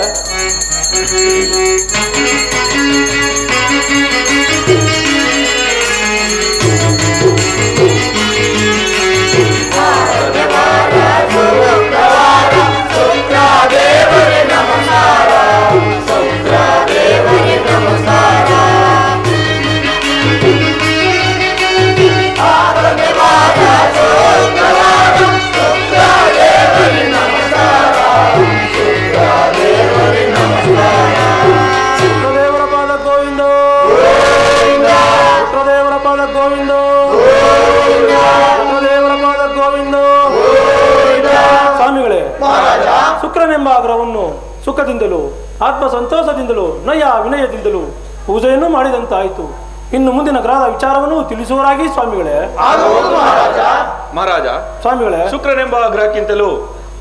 ಶುಕ್ರನೆಂಬ ಗ್ರಹವನ್ನು ಸುಖದಿಂದಲೂ ಆತ್ಮ ಸಂತೋಷದಿಂದಲೂ ನಯ ವಿನಯದಿಂದಲೂ ಪೂಜೆಯನ್ನು ಮಾಡಿದಂತಾಯಿತು. ಇನ್ನು ಮುಂದಿನ ಗ್ರಹದ ವಿಚಾರವನ್ನು ತಿಳಿಸುವರಾಗಿ ಸ್ವಾಮಿಗಳೇ. ಮಹಾರಾಜ, ಸ್ವಾಮಿಗಳೇ, ಶುಕ್ರನೆಂಬ ಗ್ರಹಕ್ಕಿಂತಲೂ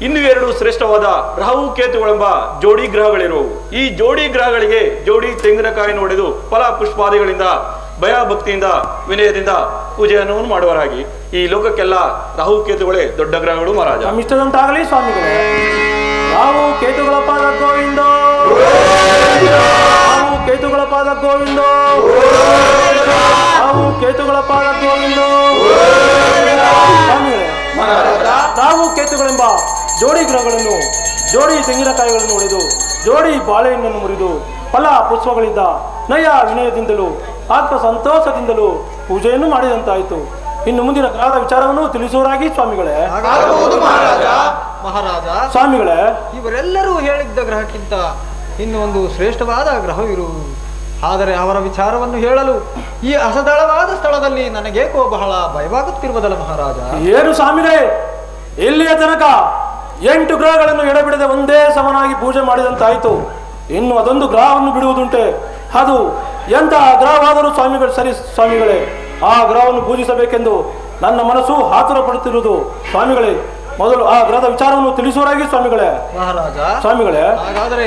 ಇನ್ನು ಎರಡು ಶ್ರೇಷ್ಠವಾದ ರಾಹು ಕೇತುಗಳೆಂಬ ಜೋಡಿ ಗ್ರಹಗಳಿರುವು. ಈ ಜೋಡಿ ಗ್ರಹಗಳಿಗೆ ಜೋಡಿ ತೆಂಗಿನಕಾಯಿಯನ್ನು ಹೊಡೆದು ಫಲ ಪುಷ್ಪಾದಿಗಳಿಂದ ಭಯ ಭಕ್ತಿಯಿಂದ ವಿನಯದಿಂದ ಪೂಜೆಯನ್ನು ಮಾಡುವರಾಗಿ ಈ ಲೋಕಕ್ಕೆಲ್ಲ ರಾಹು ಕೇತುಗಳೇ ದೊಡ್ಡ ಗ್ರಹಗಳು ಮಹಾರಾಜ. ಇಷ್ಟದಂತಾಗಲಿ ಸ್ವಾಮಿಗಳೇ. ರಾಹು ಕೇತುಗಳ ಪಾದ ಗೋವಿಂದ, ರಾಹು ಕೇತುಗಳ ಪಾದ ಗೋವಿಂದ, ರಾಹು ಕೇತುಗಳ ಪಾದ ಗೋವಿಂದ. ಸ್ವಾಮಿಗಳೇ, ರಾಹು ಕೇತುಗಳೆಂಬ ಜೋಡಿ ಗ್ರಹಗಳನ್ನು ಜೋಡಿ ತೆಂಗಿನಕಾಯಿಗಳನ್ನು ಹೊಡೆದು ಜೋಡಿ ಬಾಳೆಹಣ್ಣನ್ನು ಮುರಿದು ಫಲ ಪುಷ್ಪಗಳಿಂದ ನಯ ವಿನಯದಿಂದಲೂ ಆತ್ಮ ಸಂತೋಷದಿಂದಲೂ ಪೂಜೆಯನ್ನು ಮಾಡಿದಂತಾಯಿತು. ಇನ್ನು ಮುಂದಿನ ಗ್ರಹದ ವಿಚಾರವನ್ನು ತಿಳಿಸುವರಾಗಿ ಸ್ವಾಮಿಗಳೇ. ಮಹಾರಾಜ, ಸ್ವಾಮಿಗಳೇ, ಇವರೆಲ್ಲರೂ ಹೇಳಿದ್ದ ಗ್ರಹಕ್ಕಿಂತ ಇನ್ನು ಒಂದು ಶ್ರೇಷ್ಠವಾದ ಗ್ರಹವಿರುವುದು. ಆದರೆ ಅವರ ವಿಚಾರವನ್ನು ಹೇಳಲು ಈ ಅಸದಳವಾದ ಸ್ಥಳದಲ್ಲಿ ನನಗೇಕೋ ಬಹಳ ಭಯವಾಗುತ್ತಿರುವುದಲ್ಲ ಮಹಾರಾಜ. ಏನು ಸ್ವಾಮಿಗಳೇ, ಇಲ್ಲಿಯ ತನಕ 8 ಗ್ರಹಗಳನ್ನು ಎಡೆಬಿಡದೆ ಒಂದೇ ಸಮನಾಗಿ ಪೂಜೆ ಮಾಡಿದಂತಾಯಿತು. ಇನ್ನು ಅದೊಂದು ಗ್ರಹವನ್ನು ಬಿಡುವುದುಂಟೆ? ಅದು ಎಂತಹ ಗ್ರಹವಾದರೂ ಸರಿ ಸ್ವಾಮಿಗಳೇ, ಆ ಗ್ರಹವನ್ನು ಪೂಜಿಸಬೇಕೆಂದು ನನ್ನ ಮನಸ್ಸು ಆತುರ ಪಡುತ್ತಿರುವುದು. ಸ್ವಾಮಿಗಳೇ, ಮೊದಲು ಆ ಗ್ರಹದ ವಿಚಾರವನ್ನು ತಿಳಿಸುವರಾಗಿ ಸ್ವಾಮಿಗಳೇ. ಮಹಾರಾಜ, ಸ್ವಾಮಿಗಳೇ, ಹಾಗಾದರೆ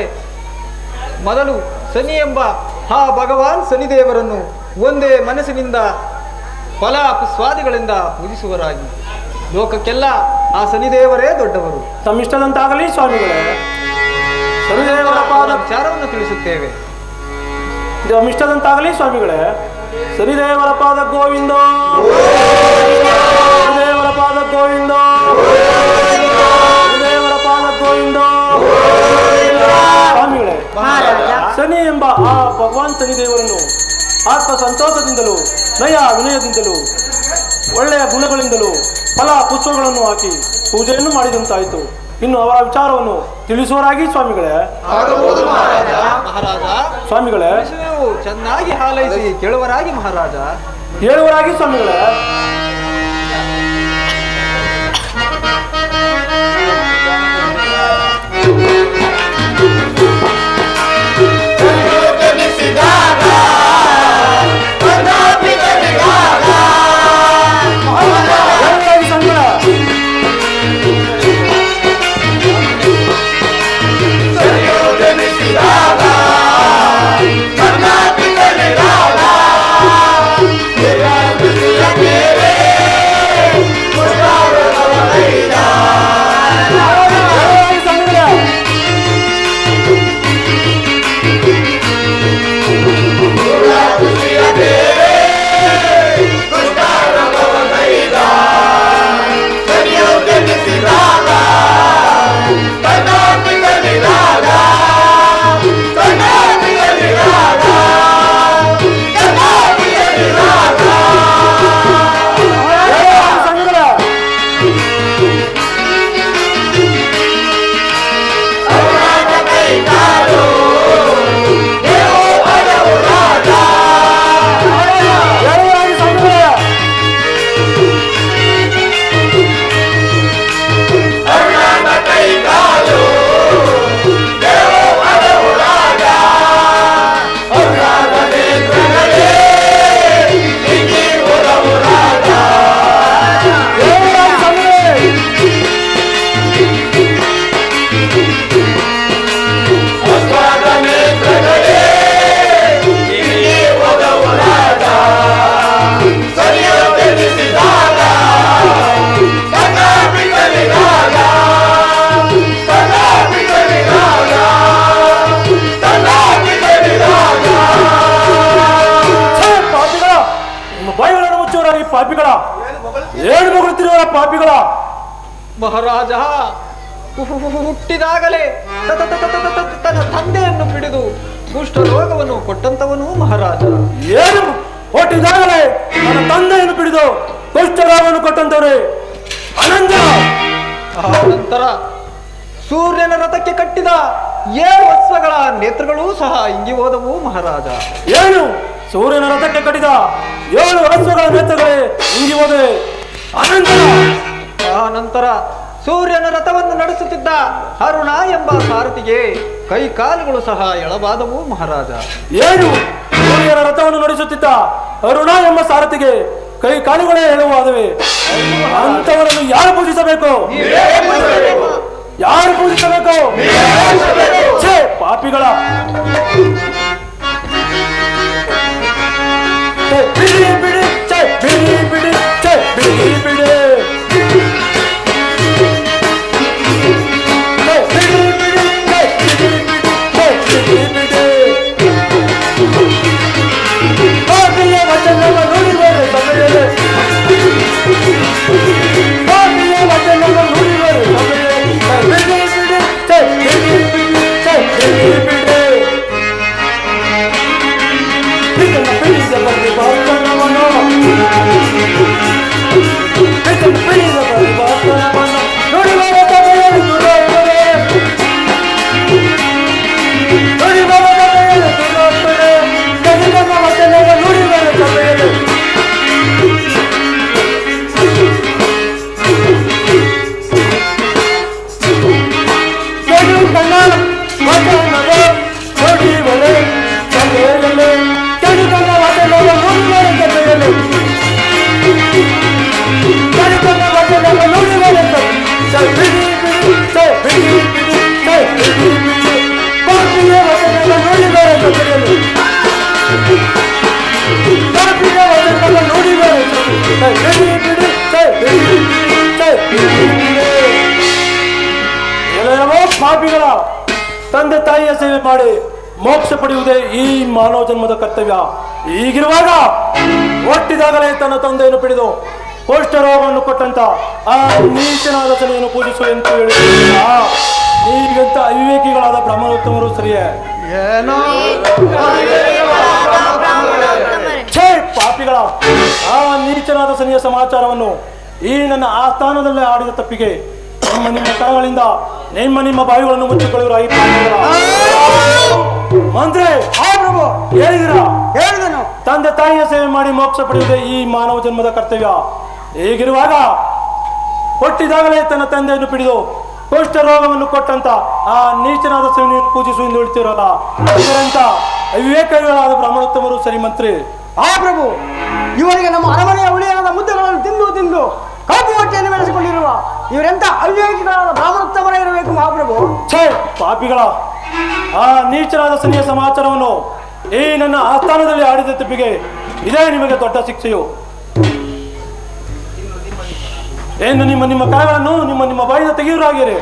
ಮೊದಲು ಶನಿ ಎಂಬ ಆ ಭಗವಾನ್ ಶನಿದೇವರನ್ನು ಒಂದೇ ಮನಸ್ಸಿನಿಂದ ಫಲ ಪುಷ್ಪಾದಿಗಳಿಂದ ಪೂಜಿಸುವರಾಗಿ ಲೋಕಕ್ಕೆಲ್ಲ ಆ ಶನಿದೇವರೇ ದೊಡ್ಡವರು. ತಮ್ಮಿಷ್ಟದಂತಾಗಲಿ ಸ್ವಾಮಿಗಳೇ. ಶನಿದೇವರ ಪಾದ ವಿಚಾರವನ್ನು ತಿಳಿಸುತ್ತೇವೆ. ತಮ್ಮಿಷ್ಟದಂತಾಗಲಿ ಸ್ವಾಮಿಗಳೇ. ಶನಿದೇವರ ಪಾದ ಗೋವಿಂದ, ಶನಿದೇವರ ಪಾದ ಗೋವಿಂದ, ಶನಿದೇವರ ಪಾದ ಗೋವಿಂದ. ಸ್ವಾಮಿಗಳೇ, ಶನಿ ಎಂಬ ಆ ಭಗವಾನ್ ಶನಿದೇವರನ್ನು ಆತ್ಮ ಸಂತೋಷದಿಂದಲೂ ನಯ ವಿನಯದಿಂದಲೂ ಒಳ್ಳೆಯ ಗುಣಗಳಿಂದಲೂ ಫಲ ಪುಷ್ಪಗಳನ್ನು ಹಾಕಿ ಪೂಜೆಯನ್ನು ಮಾಡಿದಂತಾಯಿತು. ಇನ್ನು ಅವರ ವಿಚಾರವನ್ನು ತಿಳಿಸುವರಾಗಿ ಸ್ವಾಮಿಗಳೇ. ಮಹಾರಾಜ ಸ್ವಾಮಿಗಳೇ, ಚೆನ್ನಾಗಿ ಹಾಲೈಸಿ ಕೇಳುವರಾಗಿ ಮಹಾರಾಜ. ಹೇಳುವರಾಗಿ ಸ್ವಾಮಿಗಳೇ. ಪಾಪಿಗಳ ಏನು ಮಗುಳುತ್ತಿರುವ ಪಾಪಿಗಳ. ಮಹಾರಾಜ ಹುಟ್ಟಿದಾಗಲೇ ತನ್ನ ತಂದೆಯನ್ನು ಹಿಡಿದು ಕುಷ್ಠ ರೋಗವನ್ನು ಕೊಟ್ಟಂತವನು ಮಹಾರಾಜ. ಏನು ಹುಟ್ಟಿದಾಗಲೇ ನನ್ನ ತಂದೆಯನ್ನು ಹಿಡಿದು ಕುಷ್ಠ ರೋಗವನ್ನು ಕೊಟ್ಟಂತವ್ರೆ ಅನಂತ. ನಂತರ ಸೂರ್ಯನ ರಥಕ್ಕೆ ಕಟ್ಟಿದ 7 ವರ್ಷಗಳ ನೇತ್ರಗಳೂ ಸಹ ಇಂಗಿ ಹೋದವು ಮಹಾರಾಜ. ಏನು ಸೂರ್ಯನ ರಥಕ್ಕೆ ಕಟ್ಟಿದ 7 ವರ್ಷಗಳ ನೇತ್ರಗಳೇ ಇಂಗಿ ಹೋದವೆ ಅನಂತರ. ಆ ನಂತರ ಸೂರ್ಯನ ರಥವನ್ನು ನಡೆಸುತ್ತಿದ್ದ ಅರುಣ ಎಂಬ ಸಾರಥಿಗೆ ಕೈ ಕಾಲುಗಳು ಸಹ ಎಳಬಾದವು ಮಹಾರಾಜ. ಏನು ಸೂರ್ಯನ ರಥವನ್ನು ನಡೆಸುತ್ತಿದ್ದ ಅರುಣ ಎಂಬ ಸಾರಥಿಗೆ ಕೈ ಕಾಲುಗಳೇ ಎಳವಾದವೆ. ಅಂತವರನ್ನು ಯಾರು ಪೂಜಿಸಬೇಕು? ಯಾರು ಪೂಜಿಸಬೇಕು? ಪಾಪಿಗಳ. ಬಿಡಿ ಬಿಡಿ ಬಿಡಿ ಬಿಡಿ ಬಿಡಿ ಬಿಡಿ ನೋಡಿ ಪಾಪಿಗಳ ತಂದೆ ತಾಯಿಯ ಸೇವೆ ಮಾಡಿ ಮೋಕ್ಷ ಪಡೆಯುವುದೇ ಈ ಮಾನವ ಜನ್ಮದ ಕರ್ತವ್ಯ. ಹೀಗಿರುವಾಗ ಒಟ್ಟಿದಾಗಲೇ ತನ್ನ ತಂದೆಯನ್ನು ಪಿಡಿದು ಕೋಷ್ಠರೋಗವನ್ನು ಕೊಟ್ಟಂತ ಆ ನೀಚನಾದ ಸನಿಯನ್ನು ಪೂಜಿಸು ಎಂದು ಹೇಳುತ್ತಿಲ್ಲ. ನೀವಂತ ಅವಿವೇಕಿಗಳಾದ ಬ್ರಾಹ್ಮಣೋತ್ತಮರು ಸರಿಯೇ? ಛೇ ಪಾಪಿಗಳ ಆ ನೀಚನಾದ ಸನಿಯ ಸಮಾಚಾರವನ್ನು ಈ ನನ್ನ ಆಸ್ಥಾನದಲ್ಲೇ ಆಡಿದ ತಪ್ಪಿಗೆ ನಿಮ್ಮ ಕರಗಳಿಂದ ನಿಮ್ಮ ಬಾಯಿಗಳನ್ನು ಮುಚ್ಚಿಕೊಳ್ಳುವರಾಗಿ ಮಂತ್ರಿ ಹೇಳಿದಿರಾ? ಹೇಳಿದನು. ತಂದೆ ತಾಯಿಯ ಸೇವೆ ಮಾಡಿ ಮೋಕ್ಷ ಪಡೆಯುವುದೇ ಈ ಮಾನವ ಜನ್ಮದ ಕರ್ತವ್ಯ. ಹೀಗಿರುವಾಗ ಹುಟ್ಟಿದಾಗಲೇ ತನ್ನ ತಂದೆಯನ್ನು ಪಿಡಿದು ಕುಷ್ಠ ರೋಗವನ್ನು ಕೊಟ್ಟಂತ ಆ ನೀಚನಾದ ಸೇವೆಯನ್ನು ಪೂಜಿಸು ಎಂದು ಹೇಳ್ತಿರಲ್ಲ, ಇದರಂತ ಅವಿವೇಕಗಳಾದ ಬ್ರಾಹ್ಮಣೋತ್ತಮರು ಸರಿ ಮಂತ್ರಿ? ಆ ಪ್ರಭು, ಇವರಿಗೆ ನಮ್ಮ ಅರಮನೆಯ ಉಳಿಯಾದ ಮುದ್ದೆಗಳನ್ನು ತಿಂದು ತಿಂದು ಕಪ್ಪು ಹೊಟ್ಟೆಯನ್ನು ಬೆಳೆಸಿಕೊಂಡಿರುವ ಇವರೆಂತ ಅವಿವೇಕಿಗಳಾದ ಬ್ರಾಹ್ಮಣೋತ್ತಮರೇ ಇರಬೇಕು ಮಹಾಪ್ರಭು. ಛೇ ಪಾಪಿಗಳ ಆ ನೀಚನಾದ ಸನಿಯ ಸಮಾಚಾರವನ್ನು ಈ ನನ್ನ ಆಸ್ಥಾನದಲ್ಲಿ ಆಡಿದ ತಪ್ಪಿಗೆ ಇದೇ ನಿಮಗೆ ದೊಡ್ಡ ಶಿಕ್ಷೆಯು. ಏನು ನಿಮ್ಮ ಕರಗಳನ್ನು ನಿಮ್ಮ ಬಾಯಿಂದ ತೆಗೆಯುವರಾಗಿರಿ.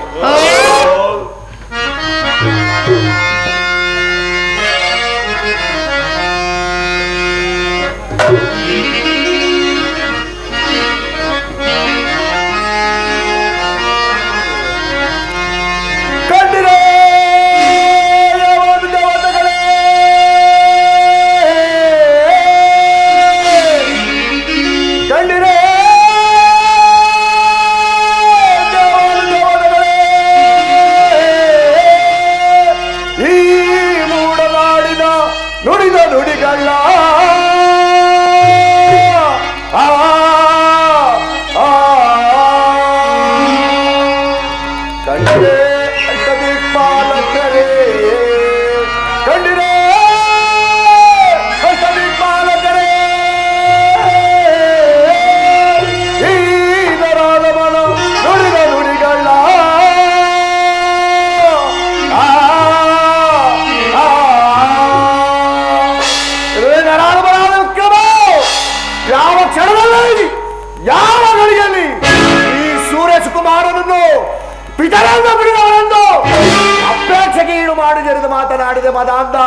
ಅಪೇಕ್ಷೆಗೀಡು ಮಾಡಿದೆರೆದು ಮಾತನಾಡಿದೆ ಮದಾಂಧ.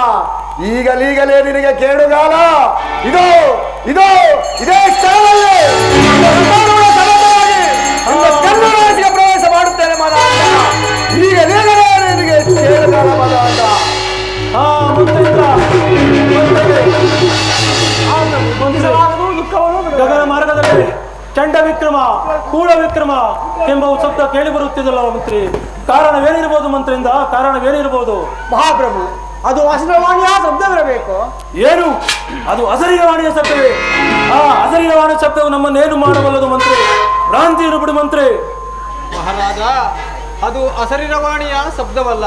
ಈಗಲೀಗಲೇ ನಿನಗೆ ಕೇಳುಗಾಲ. ಇದೇ ಸ್ಥಳದಲ್ಲಿ ಪ್ರವೇಶ ಮಾಡುತ್ತೇನೆ ಮದಾಂಧ. ಈಗಲೀಗಲೇ ನಿನಗೆ ಕೇಳುಗಾಲ ಮದಾಂಧ. ಗಗನ ಮಾರ್ಗದಲ್ಲಿ ಚಂಡ ವಿಕ್ರಮ ಕೂಳ ವಿಕ್ರಮ ಎಂಬ ಶಬ್ದ ಕೇಳಿ ಬರುತ್ತಿದ್ದಲ್ಲ ಮಂತ್ರಿ, ಕಾರಣವೇನಿರಬಹುದು ಮಂತ್ರಿಯಿಂದ? ಕಾರಣವೇನಿರಬಹುದು? ಮಹಾಪ್ರಭು, ಅದು ಅಸರವಾಣಿಯ ಶಬ್ದವಿರಬೇಕು. ಏನು ಅದು? ಅಸರೀಯವಾಣಿಯ ಶಬ್ದವೇ? ಆ ಅಸರೀಯವಾಣಿಯ ಶಬ್ದವು ನಮ್ಮನ್ನೇನು ಮಾಡಬಲ್ಲದು ಮಂತ್ರಿ? ಭ್ರಾಂತಿಯನ್ನು ಬಿಡು ಮಂತ್ರಿ. ಮಹಾರಾಜ, ಅದು ಅಸರೀರವಾಣಿಯ ಶಬ್ದವಲ್ಲ.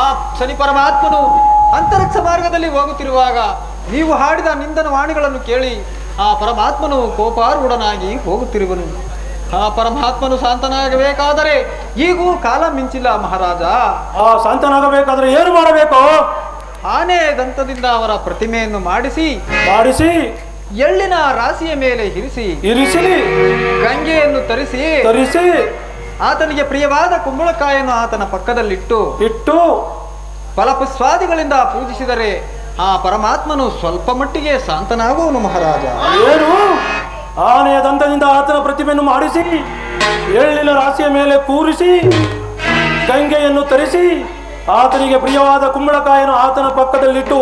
ಆ ಶನಿ ಪರಮಾತ್ಮನು ಅಂತರಿಕ್ಷ ಮಾರ್ಗದಲ್ಲಿ ಹೋಗುತ್ತಿರುವಾಗ ನೀವು ಹಾಡಿದ ನಿಂದನ ವಾಣಿಗಳನ್ನು ಕೇಳಿ ಆ ಪರಮಾತ್ಮನು ಕೋಪಾರೂಢನಾಗಿ ಹೋಗುತ್ತಿರುವನು. ಆ ಪರಮಾತ್ಮನು ಶಾಂತನಾಗಬೇಕಾದರೆ ಈಗೂ ಕಾಲ ಮಿಂಚಿಲ್ಲ ಮಹಾರಾಜ. ಆ ಶಾಂತನಾಗಬೇಕಾದ್ರೆ ಏನು ಮಾಡಬೇಕು? ಆನೆ ದಂತದಿಂದ ಅವರ ಪ್ರತಿಮೆಯನ್ನು ಮಾಡಿಸಿ ಎಳ್ಳಿನ ರಾಶಿಯ ಮೇಲೆ ಇರಿಸಿ ಗಂಗೆಯನ್ನು ತರಿಸಿ ಆತನಿಗೆ ಪ್ರಿಯವಾದ ಕುಂಬಳಕಾಯನ್ನು ಆತನ ಪಕ್ಕದಲ್ಲಿಟ್ಟು ಫಲಪುಷ್ಪಾದಿಗಳಿಂದ ಪೂಜಿಸಿದರೆ ಆ ಪರಮಾತ್ಮನು ಸ್ವಲ್ಪ ಮಟ್ಟಿಗೆ ಶಾಂತನಾಗುವನು ಮಹಾರಾಜ. ಏನು? ಆನೆಯ ದಂತದಿಂದ ಆತನ ಪ್ರತಿಮೆಯನ್ನು ಮಾಡಿಸಿ ಎಳ್ಳಿನ ರಾಶಿಯ ಮೇಲೆ ಕೂರಿಸಿ ಗಂಗೆಯನ್ನು ತರಿಸಿ ಆತನಿಗೆ ಪ್ರಿಯವಾದ ಕುಂಬಳಕಾಯನ್ನು ಆತನ ಪಕ್ಕದಲ್ಲಿಟ್ಟು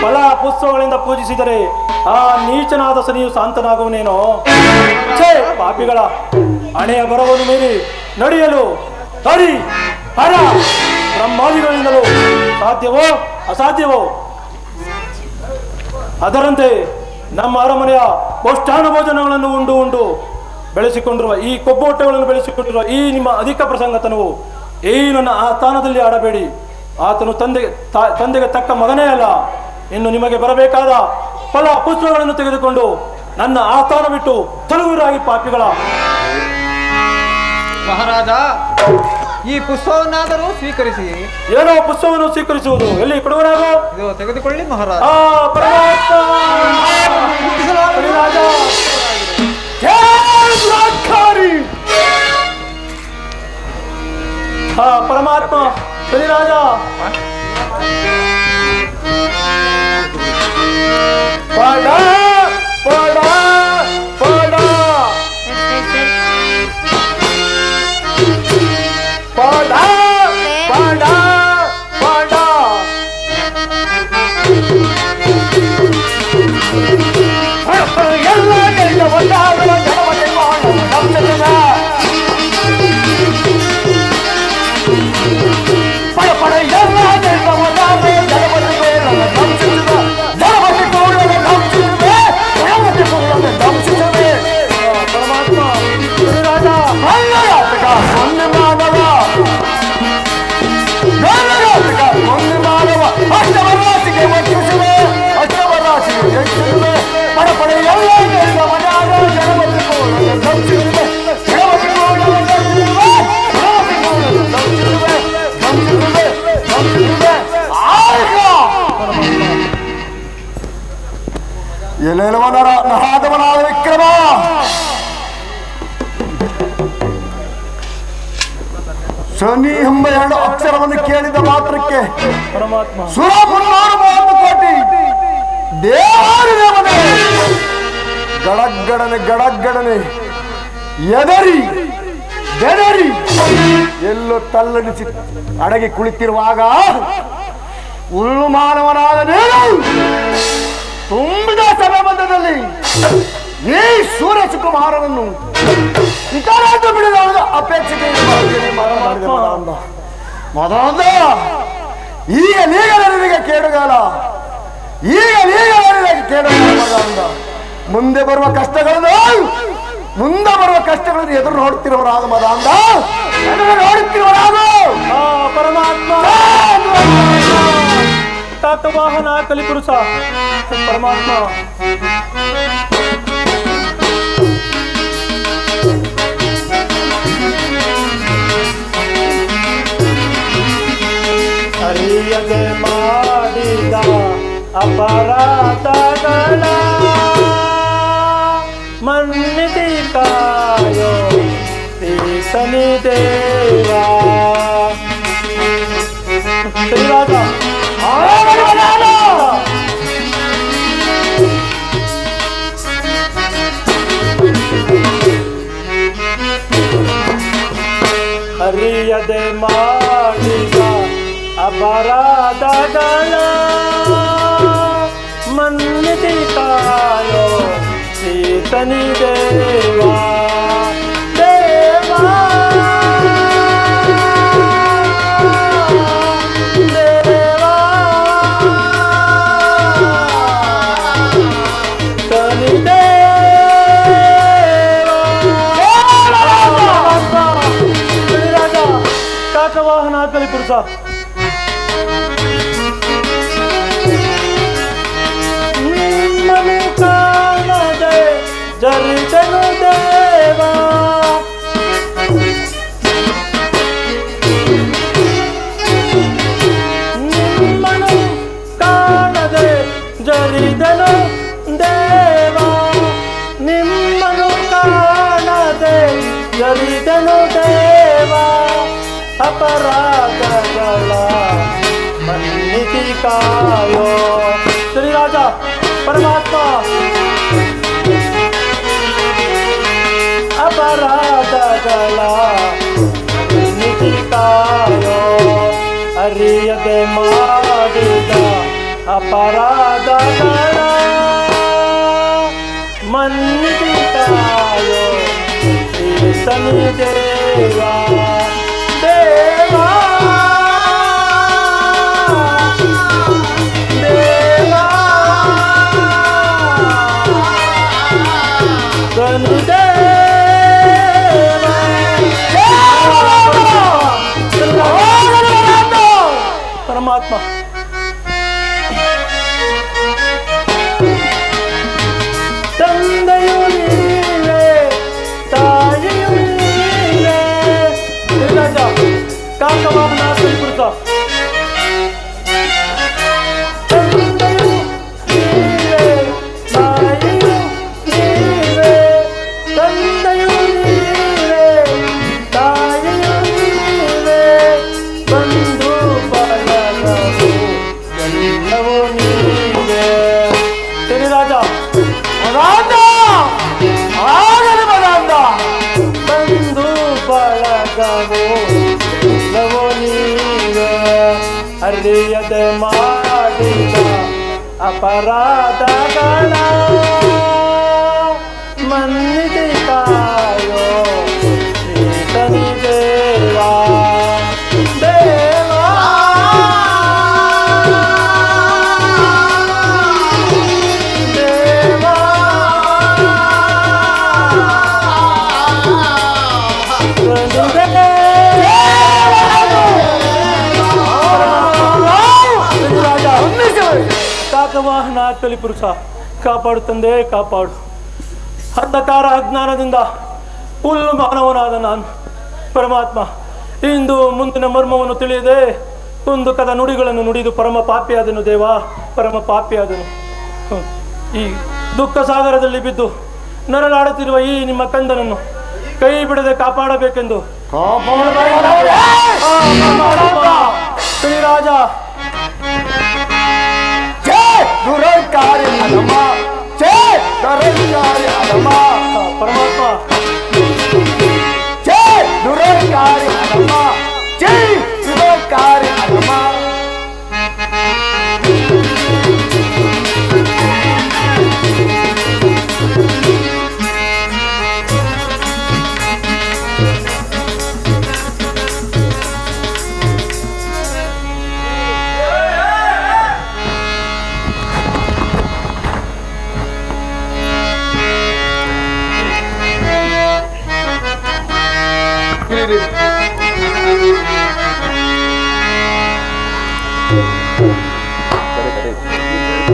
ಫಲ ಪುಷ್ಪಗಳಿಂದ ಪೂಜಿಸಿದರೆ ಆ ನೀಚನಾದ ಸನಿಯು ಶಾಂತನಾಗುವನೇನೋ? ಛೇ ಪಾಪಿಗಳ ಹಣೆಯ ಬರವನ್ನು ಮೀರಿ ನಡೆಯಲು ಹರಿ ಹರ ಬ್ರಹ್ಮಾದಿಗಳಿಂದಲೂ ಸಾಧ್ಯವೋ ಅಸಾಧ್ಯವೋ? ಅದರಂತೆ ನಮ್ಮ ಅರಮನೆಯ ಪೌಷ್ಟಾನ ಭೋಜನಗಳನ್ನು ಉಂಡು ಬೆಳೆಸಿಕೊಂಡಿರುವ ಈ ಕೊಬ್ಬೊಟ್ಟೆಗಳನ್ನು ಬೆಳೆಸಿಕೊಂಡಿರುವ ಈ ನಿಮ್ಮ ಅಧಿಕ ಪ್ರಸಂಗತನವು ಈ ನನ್ನ ಆಸ್ಥಾನದಲ್ಲಿ ಆಡಬೇಡಿ. ಆತನು ತಂದೆಗೆ ತಕ್ಕ ಮಗನೇ ಅಲ್ಲ. ಇನ್ನು ನಿಮಗೆ ಬರಬೇಕಾದ ಫಲ ಪುಷ್ಪಗಳನ್ನು ತೆಗೆದುಕೊಂಡು ನನ್ನ ಆಸ್ಥಾನ ಬಿಟ್ಟು ತೊಲಗುವರಾಗಿ ಪಾಪಿಗಳ. ಮಹಾರಾಜ, ಈ ಪುಷ್ಪವನ್ನಾದರೂ ಸ್ವೀಕರಿಸಿ. ಏನೋ ಪುಷ್ಪವನ್ನು ಸ್ವೀಕರಿಸುವುದು? ಎಲ್ಲಿ ಕೊಡುವರಾಗ? ಇದು ತೆಗೆದುಕೊಳ್ಳಿ ಮಹಾರಾಜ. ಪರಮಾತ್ಮ ಸರಿರಾಜ. ಪಾಡ ಪಾಡ ಪಾಡ ಪಾಡ ಪಾಡ ಪಾಡ ಎಲ್ಲ ಒಂದಾಗುವ ಜನವನ್ನೇ ಮಾಡೋಣ. ಪಡ ಪಡ ಎಲ್ಲ ಒಂದಾಗುವ ಜನವನ್ನೇ ಪರಮಾತ್ಮ ರಾಜ ಒಂದು ಮಾನವ ಒಂದು ಮಾನವ ಅಷ್ಟವರಾಶಿಗೆ ವಂಚಿಸುವೆ, ಅಷ್ಟವರಾಶಿಗೆ ಹೆಚ್ಚಿಸುವೆ. ಪಡ ಪಡ ಎಲ್ಲ ಎಲ್ಲೆಲ್ಲವನರ ನಹಾದವನಾದ ವಿಕ್ರಮ, ಶನಿ ಎಂಬ 2 ಅಕ್ಷರವನ್ನು ಕೇಳಿದ ಮಾತ್ರಕ್ಕೆ ಪರಮಾತ್ಮ ಸುರ 330 ಕೋಟಿ ದೇವನೇ ಗಡಗಡನೆ ಗಡಗಡನೆ ಎದರಿ ಬೆದರಿ ಎಲ್ಲೋ ತಲ್ಲಣಿಸಿ ಅಡಗಿ ಕುಳಿತಿರುವಾಗ ಉಳ್ಳು ಮಾನವನಾದ ನೀನು ತುಂಬಿದ ಸಭಾಬಂಧದಲ್ಲಿ ಈ ಸೂರ್ಯ ಸುಕುಮಾರನನ್ನು ಇತರಾದ ಬಿಡದ ಅಪೇಕ್ಷೆಗೆ ಮದಂದ ಈಗ ನೀಗಲರಿಗೆ ಕೇಡುಗಾಲ, ಈಗ ನೀಗಲರಿಗೆ ಕೇಡುಗಾಲ ಮದಂದ. ಮುಂದೆ ಬರುವ ಕಷ್ಟಗಳನ್ನು ಎದುರು ನೋಡುತ್ತಿರುವರಾಗ ಮದಂದ, ಎದುರು ನೋಡುತ್ತಿರುವರಾಗ ಪರಮಾತ್ಮ ವಾಹನ ಕಲಿಪುರುಷ ಪರಮಾತ್ಮ. ಅರಿಯದೆ ಮಾಡಿದ ಅಪರಾಧಗಳ ಮನ್ನಿಸಿ ಕಾಯೋ ಶನಿ ದೇವ. ಶ್ರೀರಾಜ ಅರಿಯದೆ ಮಾಡಿದ ಅಪರಾಧಗಳ ಮನ್ನಿಸಿ ಕಾಯೋ ಶನಿ ದೇವ. ವಾಹನ ಕಲಿಪುರುಷ ನಿಮ್ಮನ್ನು ಕಾಣದೆ ಜರಿದನು ದೇವ. ನಿಮ್ಮನ್ನು ಕಾಣದೆ ಜರಿದನು ದೇವ. ನಿಮ್ಮನ್ನು ಕಾಣದೆ ಜರಿದನು ದೇವ. ಅಪರಾಧಗಳ ಮನ್ನಿಸಿ ಕಾಯೋ ಶ್ರೀರಾಜ ಪರಮಾತ್ಮ. ಅಪರಾಧಗಳ ಮನ್ನಿಸಿ ಕಾಯೋ, ಅರಿಯದೆ ಮಾಡಿದ ಅಪರಾಧಗಳ ಮನ್ನಿಸಿ ಕಾಯೋ ಶನಿ ದೇವ. ದೇವಾ ದೇವಾ ಶನಿ ದೇವ. ಪರಮಾತ್ಮ ತಂದೆಯು ನೀವೇ, ತಾಯಿಯು ನೀವೇ. ಅರಿಯದೆ ಮಾಡಿದ ಅಪರಾಧಗಳ ಮನ್ನಿಸಿ ಕಾಯೋ ಶ್ರೀತನಿ ದೇವಾ ದೇವಾ ದೇವಾ ಕಾಕವಾಹನ ಕಲಿಪುರುಷ ಕಾಪಾಡು ತಂದೆ ಕಾಪಾಡು. ಅಂಧಕಾರ ಅಜ್ಞಾನದಿಂದ ಹುಲ್ಲು ಮಾನವನಾದ ನಾನು ಪರಮಾತ್ಮ ಇಂದು ಮುಂದಿನ ಮರ್ಮವನ್ನು ತಿಳಿಯದೆ ಕುಂದುಕದ ನುಡಿಗಳನ್ನು ನುಡಿದು ಪರಮ ಪಾಪಿಯಾದನು ದೇವ, ಪರಮ ಪಾಪಿಯಾದನು. ಈ ದುಃಖ ಸಾಗರದಲ್ಲಿ ಬಿದ್ದು ನರಳಾಡುತ್ತಿರುವ ಈ ನಿಮ್ಮ ಕಂದನನ್ನು ಕೈ ಬಿಡದೆ ಕಾಪಾಡಬೇಕೆಂದು ಶ್ರೀರಾಜ ಪರಮಾತ್ಮ Thank you.